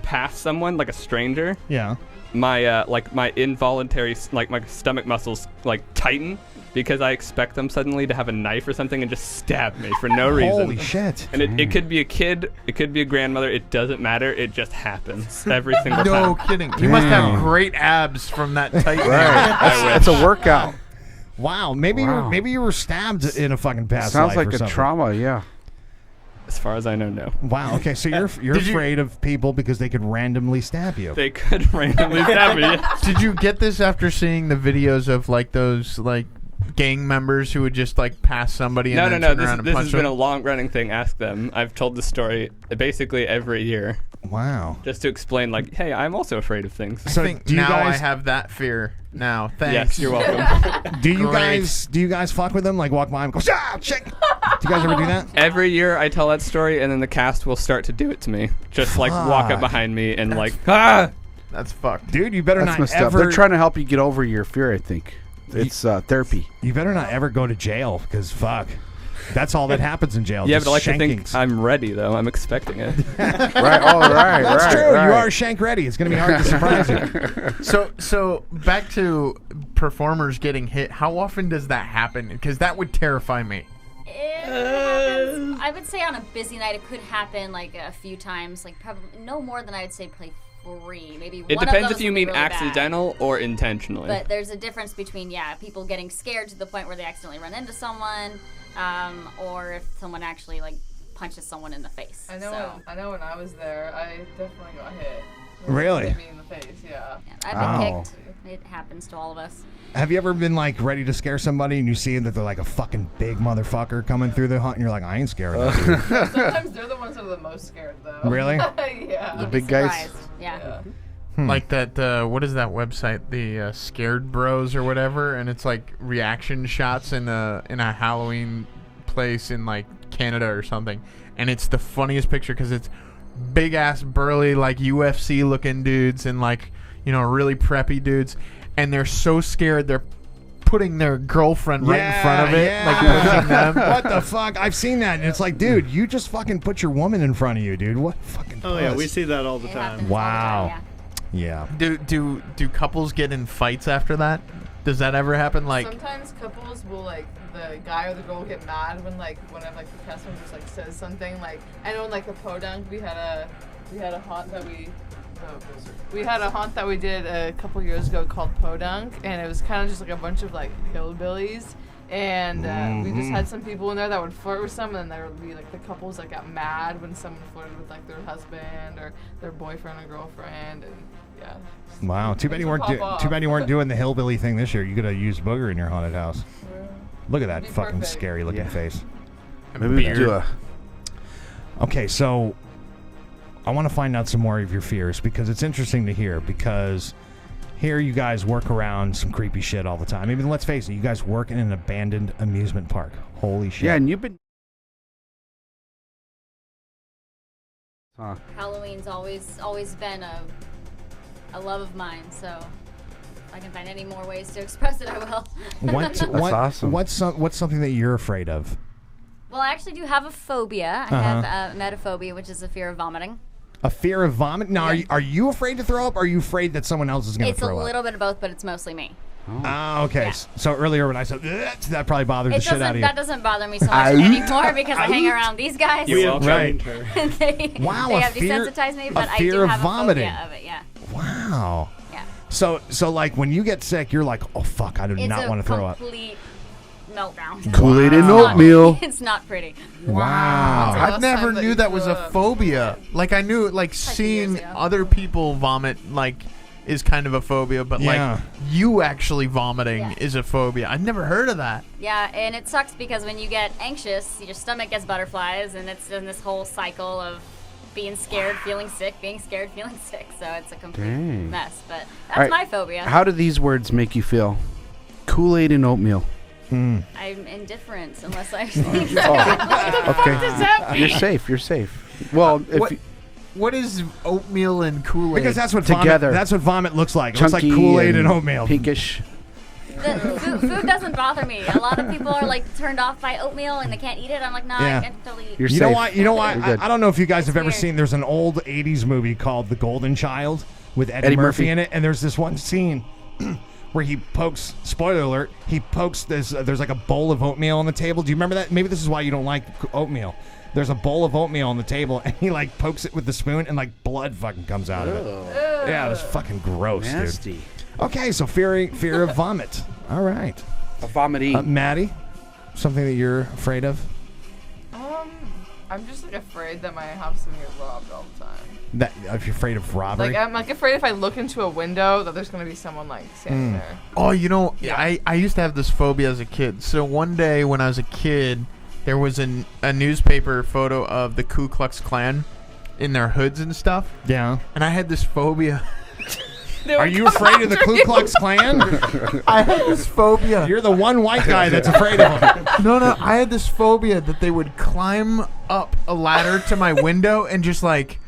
S7: pass someone, like a stranger,
S4: Yeah.
S7: my involuntary, like my stomach muscles like tighten because I expect them suddenly to have a knife or something and just stab me for no reason.
S4: Holy shit.
S7: And it could be a kid, it could be a grandmother, it doesn't matter, it just happens every single
S5: No
S7: time.
S5: kidding. You must have great abs from that tight.
S2: Right. It's a workout.
S4: Wow. Maybe you were stabbed in a fucking past
S2: Sounds
S4: life
S2: like
S4: or
S2: a
S4: something.
S2: trauma, yeah.
S7: As far as I know, no.
S4: Wow. Okay, so you're
S5: Did you-
S4: afraid of people because they could randomly stab you.
S7: They could randomly stab me.
S5: Did you get this after seeing the videos of like those like gang members who would just like pass somebody and then
S7: No.
S5: turn around and
S7: This
S5: punch
S7: has been a
S5: them?
S7: long-running thing. Ask them. I've told the story basically every year,
S4: Wow.
S7: just to explain, like, hey, I'm also afraid of things.
S4: So
S5: I think
S4: do you
S5: now I
S4: guys
S5: have that fear. Now, thanks.
S7: Yes, you're welcome.
S4: do you
S5: Great.
S4: guys fuck with them? Like walk by and go, ah, shit. Do you guys ever do that?
S7: Every year I tell that story, and then the cast will start to do it to me. Just like walk up behind me and
S5: That's fucked.
S4: Dude, you better
S2: That's
S4: not
S2: messed up.
S4: ever
S2: They're trying to help you get over your fear, I think. It's therapy.
S4: You better not ever go to jail because fuck. That's all that happens in jail.
S7: Yeah,
S4: just
S7: but I like to think
S4: shankings.
S7: I'm ready, though. I'm expecting it.
S2: Right, all right,
S4: That's
S2: right.
S4: true.
S2: Right.
S4: You are shank ready. It's going to be hard to surprise you.
S5: So back to performers getting hit. How often does that happen? Because that would terrify me.
S6: It happens, I would say on a busy night, it could happen like a few times, like probably no more than I would say play 3. Maybe
S7: It
S6: one of
S7: depends
S6: those
S7: if you
S6: would be
S7: mean
S6: really bad.
S7: accidental or intentionally.
S6: But there's a difference between, people getting scared to the point where they accidentally run into someone, or if someone actually like punches someone in the face.
S9: I know.
S6: So,
S9: I know. When I was there, I definitely got hit.
S4: Really?
S9: Hit me in the face. Yeah.
S6: I've been
S4: Wow.
S6: kicked. It happens to all of us.
S4: Have you ever been like ready to scare somebody and you see that they're like a fucking big motherfucker coming through the hunt and you're like, I ain't scared of that dude.
S9: Sometimes they're the ones that are the most scared, though.
S4: Really?
S9: Yeah.
S6: You'd
S2: big
S6: be
S2: guys?
S6: surprised. Yeah.
S5: Like that, what is that website? The Scared Bros or whatever, and it's like reaction shots in a Halloween place in like Canada or something, and it's the funniest picture because it's big ass burly like UFC looking dudes and like really preppy dudes, and they're so scared they're putting their girlfriend right in front of it, like pushing them.
S4: What the fuck? I've seen that, and it's like, dude, you just fucking put your woman in front of you, dude. What fucking?
S8: Oh yeah,
S4: puss.
S8: we see that all the
S6: It
S8: time.
S6: happens all the
S4: Wow.
S6: time,
S4: Yeah.
S5: Do couples get in fights after that? Does that ever happen? Like,
S9: Sometimes couples will the guy or the girl will get mad when whenever the cast member just says something. Like I know in the podunk we had a haunt that we had a haunt that we did a couple years ago called Podunk, and it was kind of just like a bunch of hillbillies. And we just had some people in there that would flirt with some, and then there would be the couples that got mad when someone flirted with their husband or their boyfriend or girlfriend, and yeah.
S4: Wow. Too bad you weren't. Too bad you weren't doing the hillbilly thing this year. You could have used Booger in your haunted house. Look at that
S9: Be
S4: fucking
S9: perfect.
S4: scary looking
S2: Yeah.
S4: face.
S2: Maybe we could do a...
S4: Okay, so I want to find out some more of your fears because it's interesting to hear because here you guys work around some creepy shit all the time. I mean, let's face it, you guys work in an abandoned amusement park. Holy shit.
S2: Yeah, and you've been... Huh.
S6: Halloween's always been a love of mine, so if I can find any more ways to express it, I will.
S4: What,
S2: awesome.
S4: What's something that you're afraid of?
S6: Well, I actually do have a phobia. I have emetophobia, which is a fear of vomiting.
S4: A fear of vomit? Now,
S6: Yeah.
S4: are you afraid to throw up? Or are you afraid that someone else is going to
S6: It's a
S4: throw up?
S6: little bit of both, but it's mostly me.
S4: Ah, okay.
S6: Yeah.
S4: So earlier when I said "Ugh," that probably bothered the shit out of you.
S6: That doesn't bother me so much anymore because I hang around these guys.
S2: We have
S4: Right.
S2: trained her.
S6: they
S4: Wow,
S6: they
S4: a
S6: have
S4: fear-
S6: desensitized me,
S4: a
S6: but I
S4: fear
S6: do
S4: of
S6: have
S4: vomiting.
S6: a phobia of it. Yeah.
S4: Wow.
S6: Yeah.
S4: So like when you get sick, you're like, oh fuck, I do
S6: It's
S4: not
S6: a
S4: want to throw up.
S6: complete meltdown.
S2: Kool-Aid and
S4: Wow.
S2: oatmeal.
S6: It's not pretty.
S4: Wow.
S9: the
S5: I
S9: last
S5: never
S9: time that
S5: knew
S9: you
S5: that was
S9: threw
S5: a
S9: up?
S5: phobia. Like I knew, like
S6: years
S5: seeing
S6: ago.
S5: other people vomit, like is kind of a phobia, but
S4: Yeah.
S5: like you actually vomiting
S6: Yeah.
S5: is a phobia. I've never heard of that.
S6: Yeah, and it sucks because when you get anxious, your stomach gets butterflies, and it's in this whole cycle of being scared, feeling sick, being scared, feeling sick. So it's a complete
S2: Dang.
S6: mess. But that's
S2: All right.
S6: my phobia.
S2: How do these words make you feel? Kool-Aid and oatmeal.
S6: I'm indifferent unless I.
S2: Okay. You're safe. You're safe. Well, if
S5: What-
S2: you,
S5: What is oatmeal and Kool-Aid?
S4: Because that's what
S2: Together.
S4: Vomit, that's what vomit looks like. It looks like
S2: chunky
S4: Kool-Aid and oatmeal.
S2: pinkish.
S6: Food doesn't bother me. A lot of people are like turned off by oatmeal and they can't eat it. I'm like, no,
S4: Yeah.
S6: I can totally eat.
S2: You're
S4: You
S2: safe.
S4: know why? You know why?
S2: You're good.
S4: I don't know if you guys have ever
S6: weird.
S4: seen. There's an old '80s movie called The Golden Child with Eddie Murphy
S2: Murphy.
S4: in it, and there's this one scene where he pokes. Spoiler alert! He pokes this. There's like a bowl of oatmeal on the table. Do you remember that? Maybe this is why you don't like oatmeal. There's a bowl of oatmeal on the table, and he like pokes it with the spoon, and like blood fucking comes out of it. Yeah, it was fucking gross,
S2: Nasty.
S4: dude. Okay, so fear of vomit. All right,
S2: A vomity.
S4: Maddie, something that you're afraid of?
S9: I'm just like afraid that my house is gonna get robbed all the time.
S4: That if you're afraid of robbery.
S9: Like I'm like afraid if I look into a window that there's gonna be someone like standing there.
S5: Oh, you know, I used to have this phobia as a kid. So one day when I was a kid, there was a newspaper photo of the Ku Klux Klan in their hoods and stuff.
S4: yeah.
S5: And I had this phobia.
S4: Are you afraid of the Ku Klux Klan?
S5: I had this phobia.
S4: You're the one white guy that's afraid of them.
S5: No, I had this phobia that they would climb up a ladder to my window and just like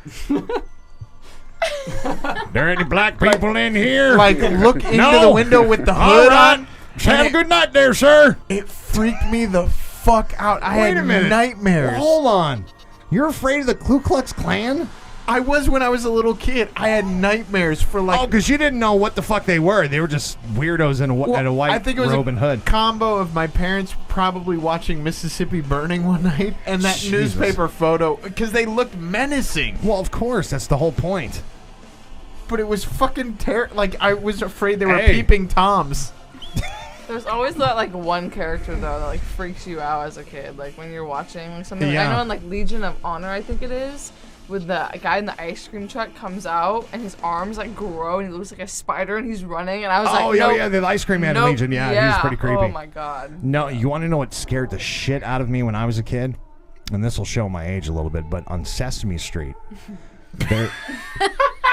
S4: There any black people in here?
S5: look into
S4: No.
S5: the window with the
S4: All
S5: hood
S4: right.
S5: on.
S4: Have a good night there, sir.
S5: It freaked me the fuck out. I
S4: Wait
S5: had
S4: a minute.
S5: nightmares.
S4: Hold on. You're afraid of the Ku Klux Klan?
S5: I was when I was a little kid. I had nightmares for like
S4: Oh, because you didn't know what the fuck they were. They were just weirdos in a white
S5: I think it was
S4: robe
S5: a
S4: and hood.
S5: combo of my parents probably watching Mississippi Burning one night and that
S4: Jesus.
S5: newspaper photo because they looked menacing.
S4: Well, of course. That's the whole point.
S5: But it was fucking like I was afraid they were
S4: Hey.
S5: peeping toms.
S9: There's always that like one character though that like freaks you out as a kid. Like when you're watching like something.
S4: Yeah.
S9: I know in like Legion of Honor, I think it is, with the guy in the ice cream truck comes out and his arms like grow and he looks like a spider and he's running and I was like,
S4: Oh, yeah,
S9: nope,
S4: yeah. The ice cream man in
S9: nope,
S4: Legion. Yeah, he was pretty creepy.
S9: Oh my god.
S4: No, you want to know what scared the shit out of me when I was a kid? And this will show my age a little bit, but on Sesame Street, there.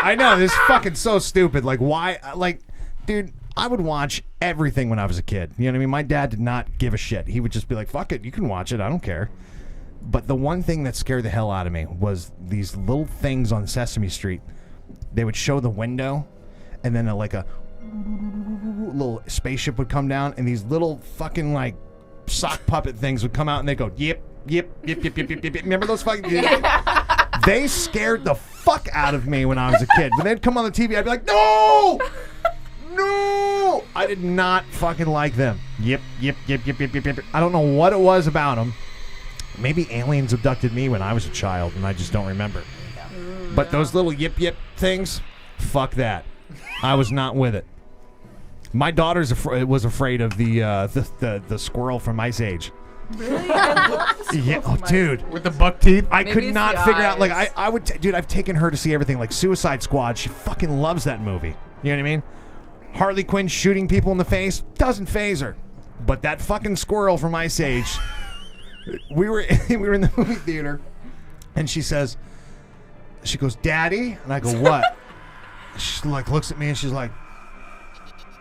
S4: I know this is fucking so stupid. Like, why? Like, dude, I would watch everything when I was a kid. You know what I mean? My dad did not give a shit. He would just be like, "Fuck it, you can watch it. I don't care." But the one thing that scared the hell out of me was these little things on Sesame Street. They would show the window, and then like a little spaceship would come down, and these little fucking like sock puppet things would come out, and they go yip yip yip yip yip yip yip. Remember those fucking? They scared the fuck out of me when I was a kid. When they'd come on the TV, I'd be like, no, no. I did not fucking like them. Yip yip yip yip yip yip yip. I don't know what it was about them. Maybe aliens abducted me when I was a child, and I just don't remember. But those little yip yip things, fuck that. I was not with it. My daughter's was afraid of the squirrel from Ice Age.
S9: Really?
S4: Yeah, oh, dude.
S5: With the buck teeth?
S4: I
S9: Maybe
S4: could
S9: it's
S4: not
S9: the
S4: figure out. Like
S9: eyes.
S4: I would, dude. I've taken her to see everything, like Suicide Squad. She fucking loves that movie. You know what I mean? Harley Quinn shooting people in the face doesn't faze her, but that fucking squirrel from Ice Age. we were in the movie theater, and she goes, "Daddy," and I go, "What?" She like looks at me and she's like,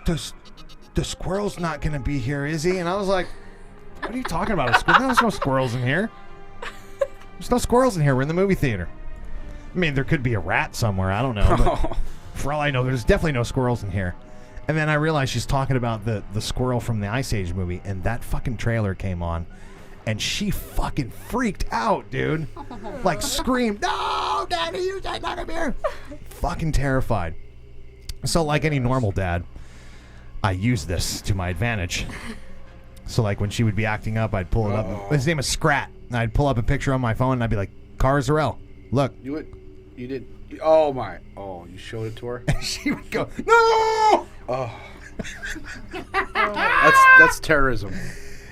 S4: "The squirrel's not gonna be here, is he?" And I was like, "What are you talking about? There's no squirrels in here. There's no squirrels in here. We're in the movie theater. I mean, there could be a rat somewhere. I don't know. But for all I know, there's definitely no squirrels in here." And then I realized she's talking about the squirrel from the Ice Age movie, and that fucking trailer came on, and she fucking freaked out, dude. Like screamed, "No, Daddy, you said not come here!" Fucking terrified. So, like any normal dad, I used this to my advantage. So, like, when she would be acting up, I'd pull it up. His name is Scrat. And I'd pull up a picture on my phone, and I'd be like, "Cara Zarell, look."
S2: You did. Oh my! Oh, you showed it to her.
S4: She would go, "No!"
S2: Oh. That's terrorism.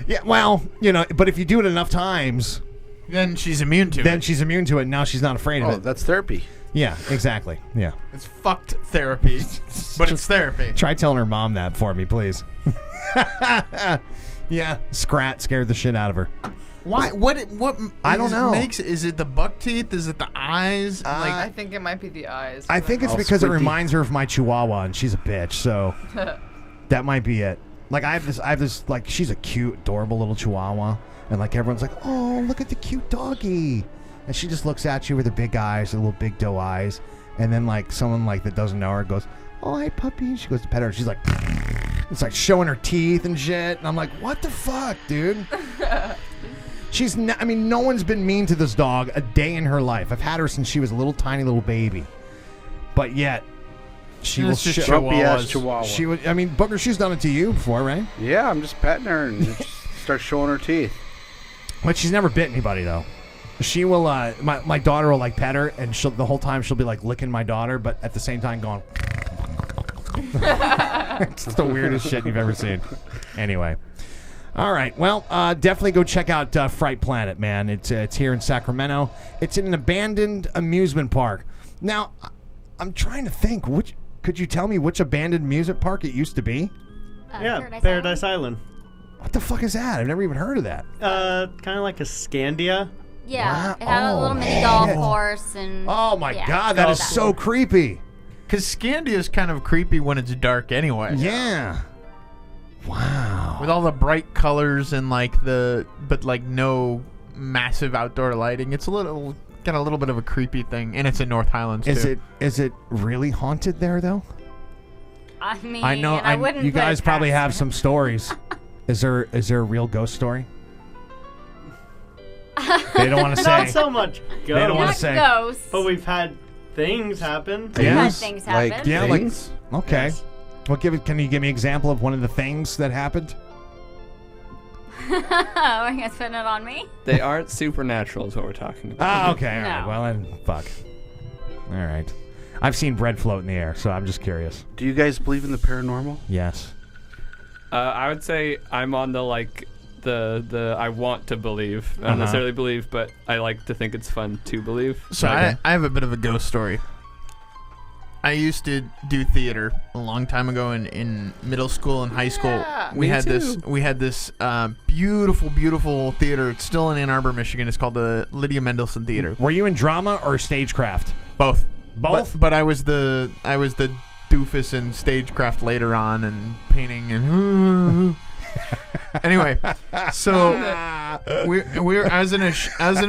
S4: Yeah, well, you know, but if you do it enough times,
S5: Then she's immune to
S4: then
S5: it.
S4: she's immune to it, and now she's not afraid of
S2: Oh,
S4: it.
S2: that's therapy.
S4: Yeah, exactly. Yeah.
S5: It's fucked therapy, but it's therapy.
S4: Try telling her mom that for me, please. Yeah, Scrat scared the shit out of her.
S5: Why? What?
S4: I don't know.
S5: Is it the buck teeth? Is it the eyes?
S9: I think it might be the eyes.
S4: I think it's
S2: All
S4: because it
S2: squinty.
S4: reminds her of my Chihuahua, and she's a bitch. So that might be it. Like I have this. Like she's a cute, adorable little Chihuahua, and like everyone's like, "Oh, look at the cute doggy," and she just looks at you with her big eyes, her little big doe eyes, and then like someone like that doesn't know her goes, "Oh, hi, puppy." And she goes to pet her, and she's like, it's like showing her teeth and shit, and I'm like, "What the fuck, dude?" She's I mean, no one's been mean to this dog a day in her life. I've had her since she was a little tiny little baby, but yet she will
S5: It's just
S4: show.
S2: Grumpy ass
S5: Chihuahuas.
S2: Chihuahua.
S4: She would. I mean, Booger, she's done it to you before, right?
S2: Yeah, I'm just petting her and just start showing her teeth.
S4: But she's never bit anybody though. She will. My daughter will like pet her, and the whole time she'll be like licking my daughter, but at the same time going. It's the weirdest shit you've ever seen. Anyway. All right. Well, definitely go check out Fright Planet, man. It's here in Sacramento. It's in an abandoned amusement park. Now, I'm trying to think. Could you tell me which abandoned amusement park it used to be?
S8: Yeah, Paradise Island.
S4: What the fuck is that? I've never even heard of that.
S8: Kind of like a Scandia.
S6: Yeah,
S4: Wow.
S6: it had a little mini golf course and.
S4: Oh my
S6: yeah,
S4: god, that is
S6: stuff
S4: so creepy.
S5: Because Scandia is kind of creepy when it's dark anyway.
S4: Yeah. Wow.
S5: With all the bright colors and but no massive outdoor lighting. It's got a little bit of a creepy thing, and it's in North Highlands too.
S4: Is it really haunted there though?
S6: I mean,
S4: I know
S6: I wouldn't.
S4: you
S6: put it
S4: guys probably
S6: past
S4: have
S6: me.
S4: some stories. Is there a real ghost story? They don't want to say.
S8: Not so much ghosts.
S4: They don't wanna
S6: Not
S4: say.
S6: ghosts.
S8: But we've had things happen.
S6: We've had
S4: Yes.
S6: things
S2: Like
S6: happen.
S4: Yeah, like
S2: things?
S4: okay.
S8: Yes.
S4: Well, can you give me an example of one of the things that happened?
S6: Are you guys putting it on me?
S7: They aren't supernatural is what we're talking about.
S4: Ah, okay. All right.
S6: No.
S4: Well, then, fuck. All right. I've seen bread float in the air, so I'm just curious.
S2: Do you guys believe in the paranormal?
S4: Yes.
S7: I would say I'm on the I want to believe. I don't necessarily believe, but I like to think it's fun to believe.
S5: So
S4: Okay.
S5: I have a bit of a ghost story. I used to do theater a long time ago in middle school and high school.
S9: Yeah.
S5: We had this beautiful, beautiful theater. It's still in Ann Arbor, Michigan. It's called the Lydia Mendelson Theater.
S4: Were you in drama or stagecraft?
S5: Both.
S4: Both?
S5: But I was the doofus in stagecraft later on and painting and anyway. So I was in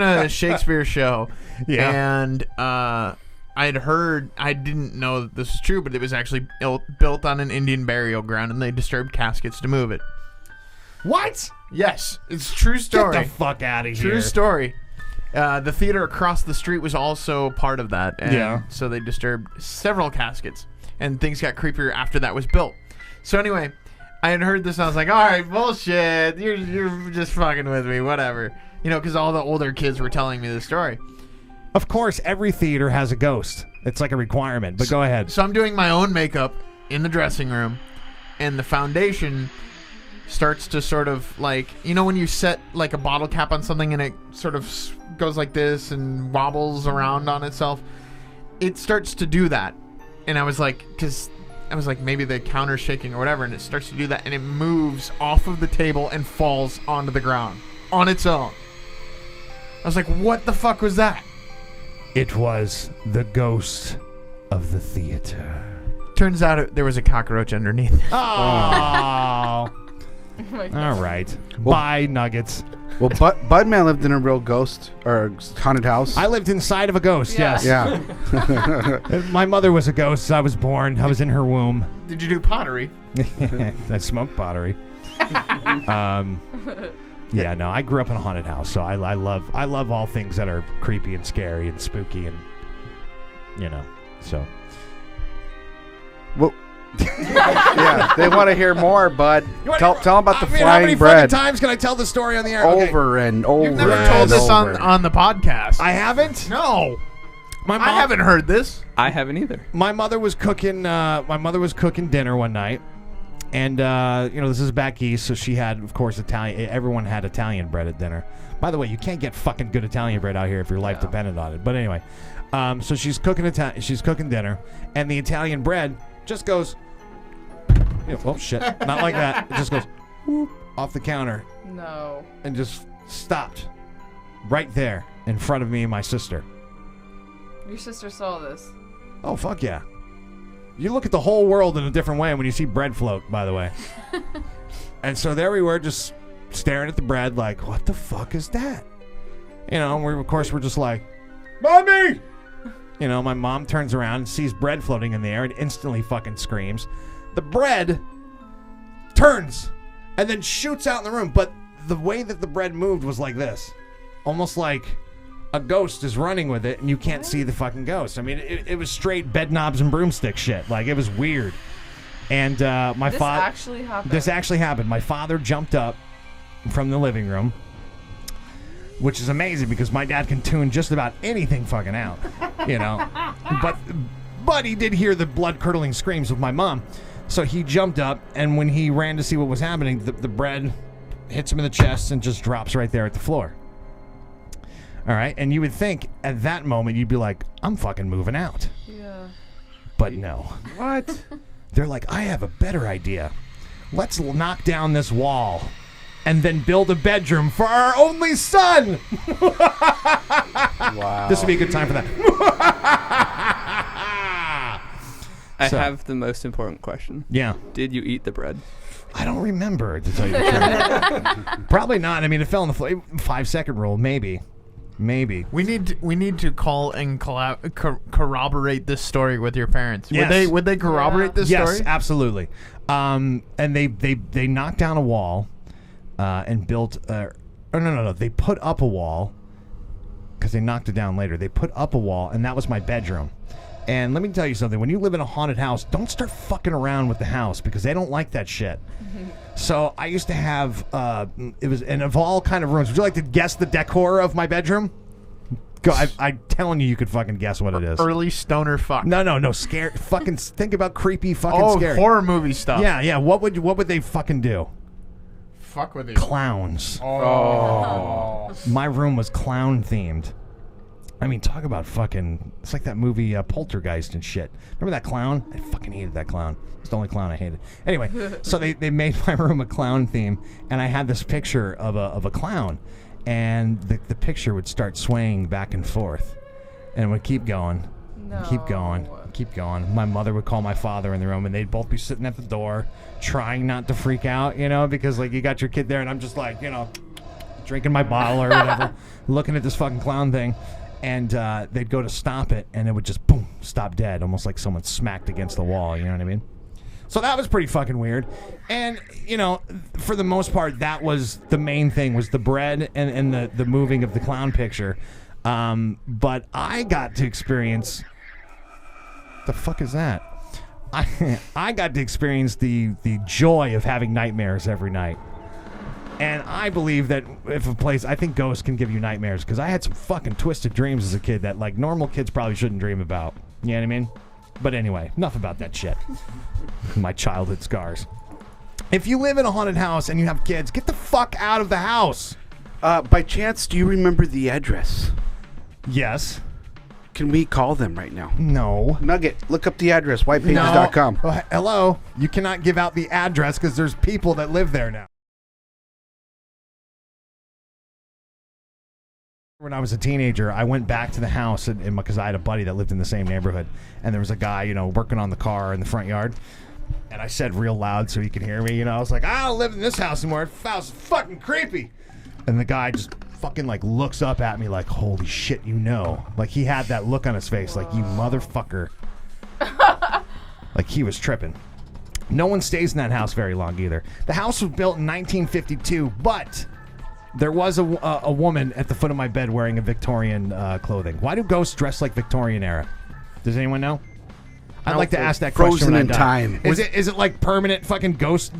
S5: a Shakespeare show.
S4: Yeah.
S5: And I didn't know that this was true, but it was actually built on an Indian burial ground, and they disturbed caskets to move it.
S4: What?
S5: Yes, it's a true story.
S4: Get the fuck out of here.
S5: True story. The theater across the street was also part of that. And
S4: Yeah.
S5: so they disturbed several caskets, and things got creepier after that was built. So anyway, I had heard this, and I was like, all right, bullshit. You're just fucking with me, whatever. Because all the older kids were telling me this story.
S4: Of course, every theater has a ghost. It's like a requirement, but go ahead.
S5: So I'm doing my own makeup in the dressing room, and the foundation starts to sort of when you set like a bottle cap on something and it sort of goes like this and wobbles around on itself. It starts to do that. And I was like, maybe the counter's shaking or whatever, and it starts to do that, and it moves off of the table and falls onto the ground on its own. I was like, what the fuck was that?
S4: It was the ghost of the theater.
S5: Turns out there was a cockroach underneath.
S4: Oh.
S9: Oh my God.
S4: All right. Bye, Nuggets.
S2: Well, Budman lived in a real ghost or haunted house.
S4: I lived inside of a ghost,
S9: Yeah.
S4: yes.
S2: Yeah.
S4: My mother was a ghost. I was born. I was in her womb.
S5: Did you do pottery?
S4: I smoked pottery. Yeah, no, I grew up in a haunted house, so I love all things that are creepy and scary and spooky and so.
S2: Well, yeah, they want to hear more, Bud. Tell them about the
S4: how many
S2: flying bread.
S4: fucking times can I tell the story on the air? Okay.
S2: Over and over.
S5: You've never
S2: and
S5: told this
S2: over.
S5: on the podcast.
S4: I haven't?
S5: No.
S4: My mom,
S5: I haven't heard this.
S7: I haven't either.
S4: My mother was cooking dinner one night, And, this is back east, so she had, of course, everyone had Italian bread at dinner. By the way, you can't get fucking good Italian bread out here if your life depended on it. But anyway, so she's cooking dinner, and the Italian bread just goes, oh shit, not like that. It just goes whoop, off the counter.
S9: No.
S4: And just stopped right there in front of me and my sister.
S9: Your sister saw this.
S4: Oh, fuck yeah. You look at the whole world in a different way when you see bread float, by the way. And so there we were, just staring at the bread like, what the fuck is that? And we're just like, Mommy! My mom turns around and sees bread floating in the air and instantly fucking screams. The bread turns and then shoots out in the room, but the way that the bread moved was like this. Almost like a ghost is running with it and you can't see the fucking ghost. I mean, it was straight bed knobs and broomstick shit. Like, it was weird. And my father...
S9: This actually happened.
S4: This actually happened. My father jumped up from the living room, which is amazing because my dad can tune just about anything fucking out, But he did hear the blood-curdling screams of my mom. So he jumped up, and when he ran to see what was happening, the bread hits him in the chest and just drops right there at the floor. All right, and you would think at that moment you'd be like, I'm fucking moving out.
S9: Yeah.
S4: But no.
S1: What?
S4: They're like, I have a better idea. Let's knock down this wall and then build a bedroom for our only son.
S1: Wow.
S4: This would be a good time for that.
S7: I have the most important question.
S4: Yeah.
S7: Did you eat the bread?
S4: I don't remember, to tell you the truth. Probably not. I mean, it fell in the 5-second rule, maybe. We
S5: need to call and corroborate this story with your parents.
S4: Yes.
S5: Would they corroborate this story?
S4: Yes, absolutely. And they knocked down a wall and built. No. They put up a wall because they knocked it down later. They put up a wall, and that was my bedroom. And let me tell you something. When you live in a haunted house, don't start fucking around with the house because they don't like that shit. So I used to have, it was, and of all kind of rooms. Would you like to guess the decor of my bedroom? Go. I'm telling you could fucking guess what it is.
S5: Early stoner fuck.
S4: No. Scare. Fucking think about creepy fucking scary.
S5: Horror movie stuff.
S4: Yeah. What would they fucking do?
S5: Fuck with you.
S4: Clowns.
S5: Oh.
S4: My room was clown themed. I mean, talk about fucking... It's like that movie Poltergeist and shit. Remember that clown? I fucking hated that clown. It's the only clown I hated. Anyway, so they made my room a clown theme, and I had this picture of a clown, and the picture would start swaying back and forth, and it would keep going, keep going. My mother would call my father in the room, and they'd both be sitting at the door, trying not to freak out, because like you got your kid there, and I'm just like, drinking my bottle or whatever, looking at this fucking clown thing. And they'd go to stop it, and it would just, boom, stop dead, almost like someone smacked against the wall, you know what I mean? So that was pretty fucking weird. And, for the most part, that was the main thing, was the bread and the moving of the clown picture. But I got to experience... The fuck is that? I got to experience the joy of having nightmares every night. And I believe that I think ghosts can give you nightmares, because I had some fucking twisted dreams as a kid that like normal kids probably shouldn't dream about. You know what I mean? But anyway, enough about that shit. My childhood scars. If you live in a haunted house and you have kids, get the fuck out of the house.
S2: By chance, do you remember the address?
S4: Yes.
S2: Can we call them right now?
S4: No.
S2: Nugget, look up the address, whitepages.com.
S4: No. Hello? You cannot give out the address because there's people that live there now. When I was a teenager, I went back to the house because I had a buddy that lived in the same neighborhood, and there was a guy, working on the car in the front yard, and I said real loud so he could hear me, I was like, I don't live in this house anymore. This house is fucking creepy. And the guy just fucking looks up at me like, holy shit, like he had that look on his face, like, you motherfucker. Like he was tripping. No one stays in that house very long either. The house was built in 1952, but there was a woman at the foot of my bed wearing a Victorian clothing. Why do ghosts dress like Victorian era? Does anyone know? I'd like to ask that question.
S2: Frozen in time.
S4: Is it like permanent fucking ghost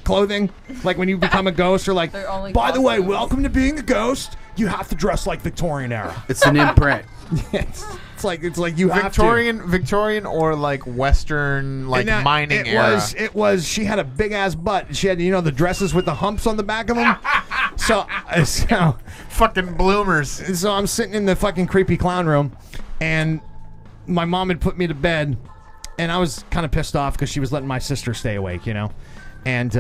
S4: clothing? Like when you become a ghost, or like, by the way, welcome to being a ghost. You have to dress like Victorian era.
S2: It's an imprint.
S4: Yes. It's like you have to.
S5: Victorian or like Western, like mining era.
S4: It was. She had a big ass butt. She had, the dresses with the humps on the back of them. so
S5: fucking bloomers.
S4: So I'm sitting in the fucking creepy clown room, and my mom had put me to bed, and I was kind of pissed off because she was letting my sister stay awake, and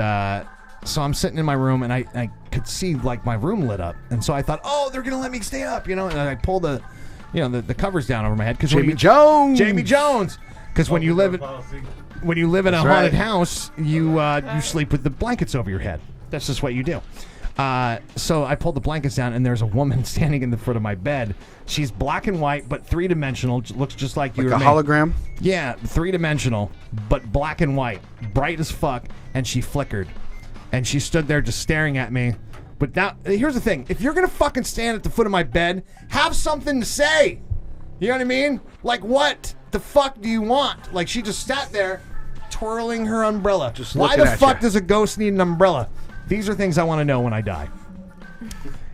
S4: so I'm sitting in my room, and I could see like my room lit up, and so I thought, oh, they're gonna let me stay up, and I pulled the covers down over my head because
S2: Jamie Jones. Because
S4: when you live in a haunted house, you sleep with the blankets over your head. That's just what you do. So I pulled the blankets down, and there's a woman standing in the foot of my bed. She's black and white, but three-dimensional. Looks just like you.
S2: Like a hologram?
S4: Yeah, three-dimensional, but black and white, bright as fuck, and she flickered. And she stood there just staring at me. But now, here's the thing. If you're going to fucking stand at the foot of my bed, have something to say. You know what I mean? Like, what the fuck do you want? Like, she just sat there twirling her umbrella. Why the fuck does a ghost need an umbrella? These are things I want to know when I die.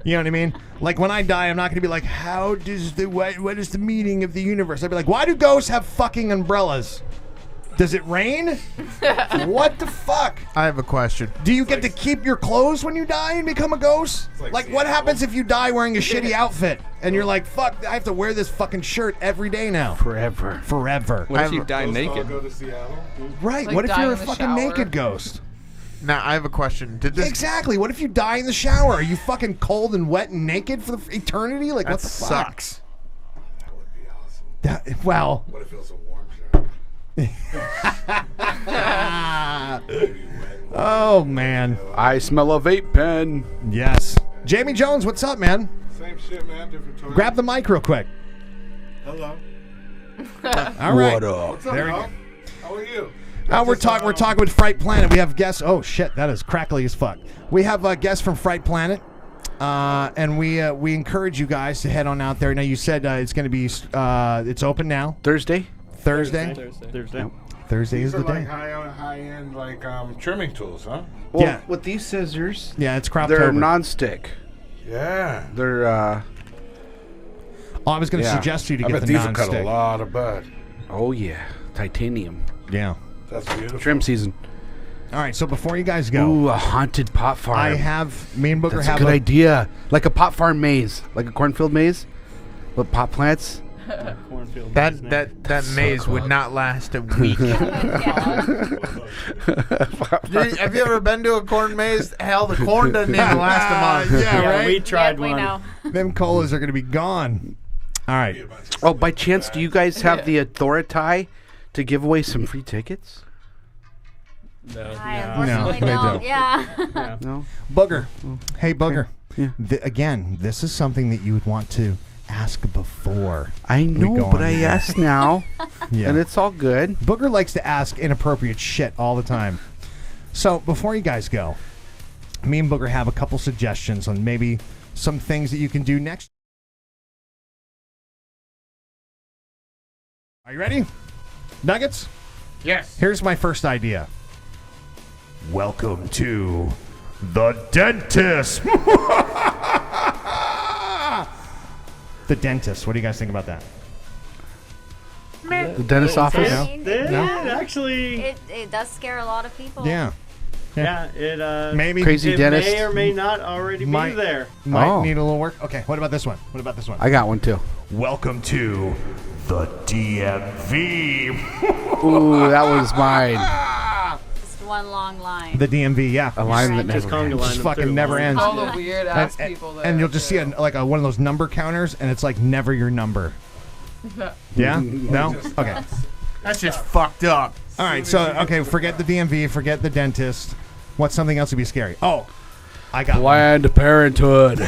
S4: You know what I mean? Like, when I die, I'm not going to be like, what is the meaning of the universe? I'd be like, why do ghosts have fucking umbrellas? Does it rain? What the fuck?
S5: I have a question.
S4: Do you get to keep your clothes when you die and become a ghost? Like what happens if you die wearing a shitty outfit and you're like, fuck, I have to wear this fucking shirt every day now?
S2: Forever.
S7: What if you die naked?
S10: Go to Seattle.
S4: Right.
S9: Like
S4: What if
S9: die
S4: you're a
S9: in the
S4: fucking
S9: shower.
S4: naked ghost?
S5: Now I have a question.
S4: Exactly. What if you die in the shower? Are you fucking cold and wet and naked for eternity? Like, what the fuck?
S5: Sucks.
S10: That would be awesome.
S4: Well.
S10: What if it was a warm shower?
S4: Oh, man.
S2: I smell a vape pen.
S4: Yes. Jamie Jones, what's up, man?
S10: Same shit, man. Different toy.
S4: Grab the mic real quick.
S10: Hello.
S4: All right.
S2: What up?
S10: What's up,
S4: There we
S10: y'all?
S4: go.
S10: How are you?
S4: We're talking with Fright Planet. We have guests. Oh shit, that is crackly as fuck. We have guests from Fright Planet, and we encourage you guys to head on out there. Now you said it's going to be it's open now.
S2: Thursday.
S4: Thursday
S10: These
S4: is the
S10: are like
S4: day.
S10: high-end, like trimming tools, huh?
S2: Well,
S4: Yeah.
S2: with these scissors,
S4: Yeah, it's Croptober.
S2: they're non-stick.
S10: Yeah.
S2: They're
S4: I was going to
S2: Yeah.
S4: suggest you to
S10: I
S4: get
S10: bet
S4: the
S10: these will cut a
S4: non-stick.
S10: lot of bud.
S2: oh yeah, titanium.
S4: Yeah.
S10: That's beautiful.
S2: Trim season.
S4: All right. So before you guys go,
S2: Ooh, a haunted pot farm.
S4: me and Booger
S2: That's a
S4: have
S2: good idea. Like a pot farm maze, like a cornfield maze, but pot plants.
S5: That maze would not last a week. Have you ever been to a corn maze? Hell, the corn doesn't even last a month.
S4: Yeah, right.
S8: We tried
S6: we
S8: one.
S6: know.
S4: Them colas are going to be gone. All right.
S2: Oh, by chance, do you guys have the authority to give away some free tickets?
S7: No.
S6: I unfortunately
S4: they
S6: don't.
S4: don't.
S6: Yeah.
S2: No.
S4: Booger. Hey, Booger.
S2: Yeah.
S4: Again, this is something that you would want to ask before.
S2: I
S4: we
S2: know,
S4: go
S2: but
S4: on
S2: I
S4: here.
S2: asked now,
S4: Yeah.
S2: and it's all good.
S4: Booger likes to ask inappropriate shit all the time. So before you guys go, me and Booger have a couple suggestions on maybe some things that you can do next. Are you ready? Nuggets?
S5: Yes.
S4: Here's my first idea. Welcome to the dentist. The dentist. What do you guys think about that?
S2: The dentist's office.
S8: Actually,
S6: It does scare a lot of people.
S4: Yeah.
S8: yeah, it
S4: Maybe
S2: Crazy
S8: it
S2: dentist.
S8: may or may not already
S4: Might-
S8: be there.
S4: might
S2: Oh.
S4: need a little work. Okay, what about this one? What about this one?
S2: I got one too.
S4: Welcome to the DMV.
S2: Ooh, that was mine.
S6: Just one long line.
S4: The DMV, yeah.
S2: A line that
S8: Just
S2: never
S8: conga
S2: ends.
S8: line
S4: Just
S8: them
S4: fucking
S8: through.
S4: never ends.
S9: All the weird ass people there.
S4: And you'll just see one of those number counters, and it's like never your number. Yeah? No? Okay.
S5: That's just fucked up.
S4: All right, so, forget the DMV, forget the dentist. What's something else would be scary? Oh, I got one.
S2: Planned Parenthood.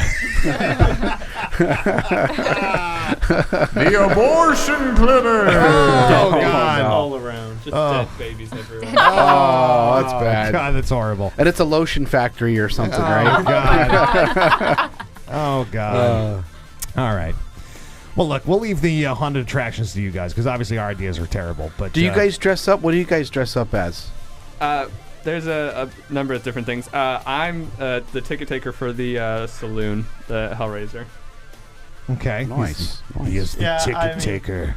S5: The abortion clinic.
S4: Oh, God.
S8: all around. Just
S4: Oh.
S7: Babies everywhere.
S2: Oh, that's bad.
S4: God, that's horrible.
S2: And it's a lotion factory or something,
S4: Oh,
S2: right?
S4: God. Oh, God. All right. Well, look, we'll leave the haunted attractions to you guys because obviously our ideas are terrible. But
S2: Do you guys dress up? What do you guys dress up as?
S7: There's a number of different things. I'm the ticket taker for the saloon, the Hellraiser.
S4: Okay.
S2: Nice.
S4: He is the
S8: Yeah,
S4: ticket
S8: I mean-
S4: taker.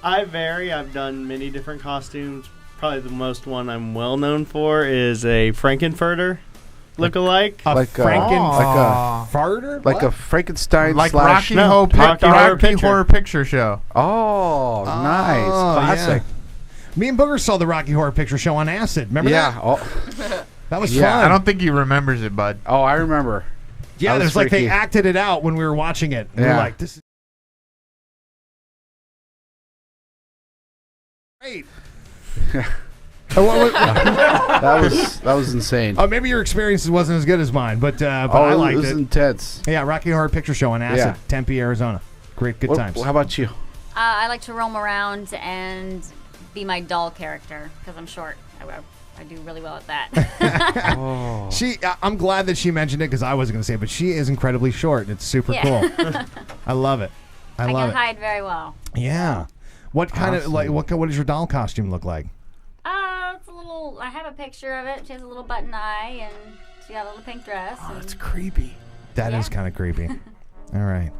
S8: I vary. I've done many different costumes. Probably the most one I'm well known for is a Frankenfurter look-alike.
S4: A
S2: Like a-
S4: Frankenfarter?
S2: Like a Frankenstein
S5: Like
S2: slash.
S5: Rocky Horror
S8: Picture.
S5: Horror Picture Show.
S2: Oh, nice. Classic.
S4: Me and Booger saw the Rocky Horror Picture Show on acid. Remember
S2: Yeah.
S4: that?
S2: Oh,
S4: That was
S2: Yeah,
S4: fun.
S5: I don't think he remembers it, bud.
S2: oh, I remember.
S4: Yeah,
S2: That was
S4: there's like they
S2: freaky.
S4: acted it out when we were watching it. And we were
S2: Yeah.
S4: like, this is great.
S2: That was insane.
S4: Oh, maybe your experience wasn't as good as mine, but I
S2: it
S4: liked
S2: was
S4: it.
S2: intense.
S4: Yeah, Rocky Horror Picture Show on acid,
S2: Yeah.
S4: Tempe, Arizona. Great, good times.
S2: How about you?
S6: I like to roam around and be my doll character because I'm short. I do really well at that.
S2: Oh.
S4: I'm glad that she mentioned it because I wasn't going to say it, but she is incredibly short. And it's super
S6: Yeah.
S4: cool. I love it. I
S6: I
S4: love
S6: can
S4: it.
S6: hide very well.
S4: Yeah. What kind of
S2: Awesome.
S4: like what does your doll costume look like?
S6: It's a little. I have a picture of it. She has a little button eye and she got a little pink dress.
S5: Oh,
S6: and
S5: it's creepy.
S4: That is
S6: Yeah.
S4: kind of creepy. All right.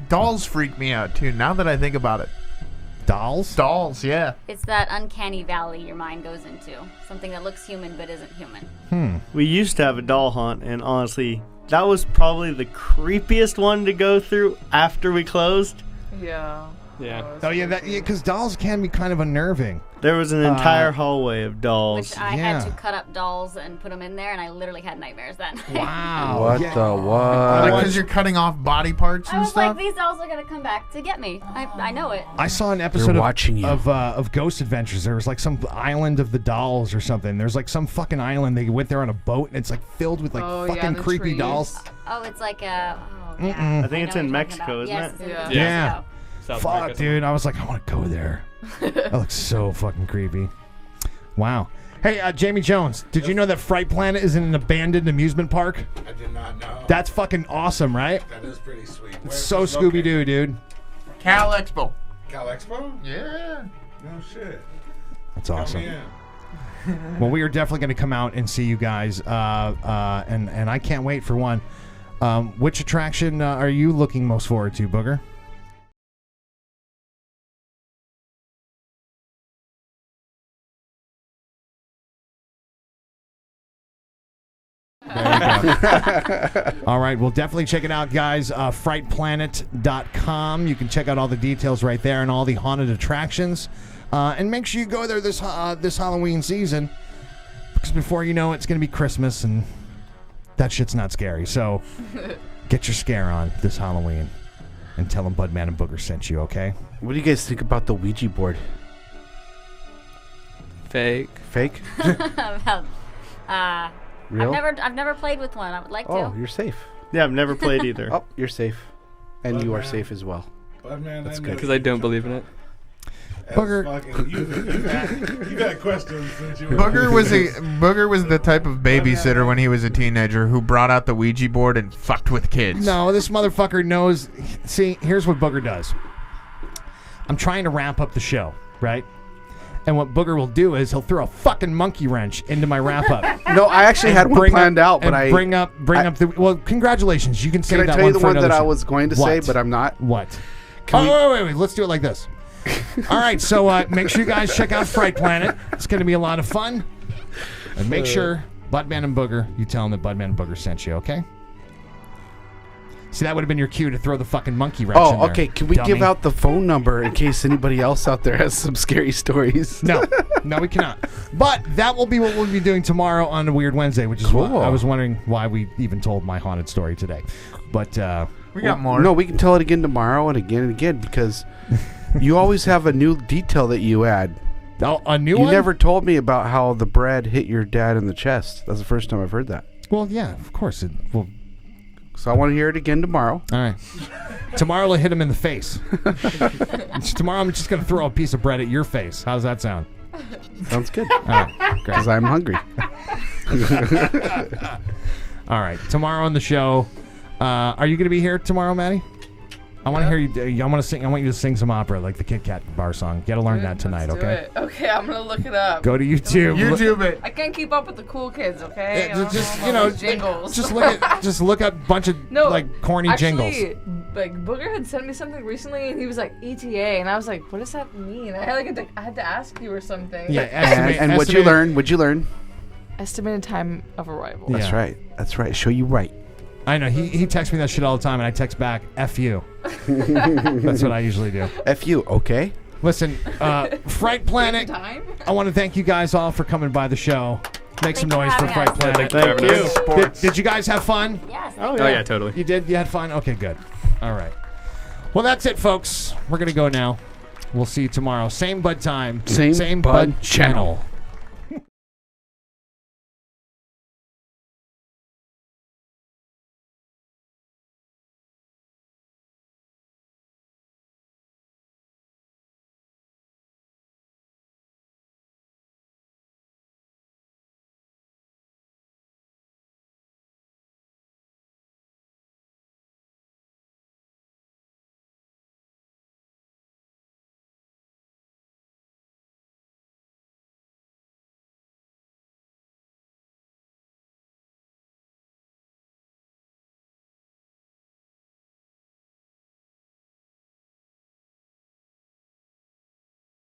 S5: Dolls freak me out too. Now that I think about it,
S4: Dolls?
S5: dolls, yeah.
S6: It's that uncanny valley your mind goes into. Something that looks human but isn't human.
S8: We used to have a doll hunt, and honestly, that was probably the creepiest one to go through after we closed.
S9: Yeah.
S7: Yeah.
S4: Oh yeah, because dolls can be kind of unnerving.
S8: There was an entire hallway of dolls.
S6: Which I
S4: yeah.
S6: had to cut up dolls and put them in there, and I literally had nightmares that night.
S4: Wow.
S2: What
S4: Yeah.
S2: the what?
S5: Like because you're cutting off body parts
S6: I
S5: and
S6: was
S5: stuff.
S6: like, these dolls are gonna come back to get me. I know it.
S4: I saw an episode
S2: watching you.
S4: of Ghost Adventures. There was like some island of the dolls or something. There's like some fucking island. They went there on a boat and it's like filled with like
S9: Oh, yeah,
S4: fucking
S9: the
S4: creepy
S9: trees.
S4: dolls.
S6: Oh, it's like a. Oh, yeah.
S8: I think it's
S6: know
S8: in
S6: what you're talking
S8: Mexico,
S6: about.
S8: isn't
S6: yes,
S8: it?
S6: It's in
S9: Yeah.
S4: Yeah.
S6: Mexico.
S7: South
S4: Fuck,
S7: America.
S4: dude. I was like, I want to go there. That looks so fucking creepy. Wow. Hey, Jamie Jones, did you know that Fright Planet is in an abandoned amusement park?
S10: I did not know.
S4: That's fucking awesome, right?
S10: That is pretty sweet.
S4: It's
S10: Where's
S4: so
S10: this
S4: Scooby Doo,
S10: located?
S4: dude.
S5: CalExpo.
S10: CalExpo?
S5: Yeah.
S10: No shit.
S4: That's
S10: Count
S4: awesome.
S10: me in.
S4: Well, we are definitely going to come out and see you guys, and I can't wait for one. Which attraction are you looking most forward to, Booger? There you go. All right, well, definitely check it out, guys. Frightplanet.com. You can check out all the details right there and all the haunted attractions. And make sure you go there this Halloween season, because before you know it, it's going to be Christmas, and that shit's not scary. So get your scare on this Halloween and tell them Budman and Booger sent you, okay?
S2: What do you guys think about the Ouija board?
S7: Fake.
S2: Fake?
S6: About,
S2: Real?
S6: I've never played with one. I would like
S2: Oh,
S6: to.
S2: you're safe.
S8: Yeah, I've never played either.
S2: Oh, you're safe. And you are
S10: Budman.
S2: safe as well.
S10: But man,
S2: That's
S10: I
S2: good.
S10: know
S7: Because I don't believe in it.
S10: that's
S4: Booger.
S10: fucking- you've had questions since you were
S5: Booger was the type of babysitter when he was a teenager who brought out the Ouija board and fucked with kids.
S4: No, this motherfucker knows. See, here's what Booger does. I'm trying to wrap up the show, right? And what Booger will do is he'll throw a fucking monkey wrench into my wrap up.
S2: No, I actually had one planned out, but I
S4: bring up the. Well, congratulations, you can say
S2: can I
S4: that
S2: tell
S4: one
S2: you the
S4: for
S2: one that
S4: another
S2: I
S4: show.
S2: was going to say,
S4: What?
S2: but I'm not.
S4: What?
S2: Can we-
S4: Wait. Let's do it like this. All right, so make sure you guys check out Fright Planet. It's going to be a lot of fun. And make sure, Budman and Booger, you tell them that Budman and Booger sent you, okay? See, that would have been your cue to throw the fucking monkey wrench in
S2: Oh,
S4: there,
S2: okay. Can we give
S4: dummy.
S2: out the phone number in case anybody else out there has some scary stories?
S4: No, we cannot. But that will be what we'll be doing tomorrow on a Weird Wednesday, which is why
S2: Cool.
S4: I was wondering why we even told my haunted story today. But
S5: we got more.
S2: No, we can tell it again tomorrow and again because you always have a new detail that you add.
S4: oh, a new
S2: You
S4: one?
S2: never told me about how the bread hit your dad in the chest. That's the first time I've heard that.
S4: Well, yeah, of course. Well,
S2: So I want to hear it again tomorrow.
S4: all right. Tomorrow I'll hit him in the face. Tomorrow I'm just going to throw a piece of bread at your face. How does that sound?
S2: Sounds good.
S4: All right, great.
S2: Because I'm hungry.
S4: All right, tomorrow on the show. Are you going to be here tomorrow, Maddie? I want to hear you. I want to sing. I want you to sing some opera, like the Kit Kat bar song. Got to learn that tonight,
S9: Let's do
S4: okay?
S9: it. Okay, I'm gonna look it up.
S4: Go to YouTube.
S5: YouTube it.
S9: I can't keep up with the cool kids. Okay.
S4: Yeah,
S9: I don't
S4: just
S9: know
S4: you
S9: about
S4: know,
S9: those jingles.
S4: just look up a bunch of
S9: No,
S4: like corny
S9: actually,
S4: jingles.
S9: Booger had sent me something recently, and he was like ETA, and I was like, what does that mean? I had to ask you or something.
S4: Yeah,
S2: And what'd you learn? What'd you learn?
S9: Estimated time of arrival.
S2: That's right. That's right. Show you right.
S4: I know. He texts me that shit all the time, and I text back, F you. That's what I usually do.
S2: F you, okay?
S4: Listen, Fright Planet, I want to thank you guys all for coming by the show. Make some noise for Fright Planet.
S7: Thank you.
S4: Did you guys have fun?
S6: Yes.
S7: Oh yeah, totally.
S4: You did? You had fun? Okay, good. All right. Well, that's it, folks. We're going to go now. We'll see you tomorrow. Same bud time.
S2: Same
S4: bud
S2: bud channel.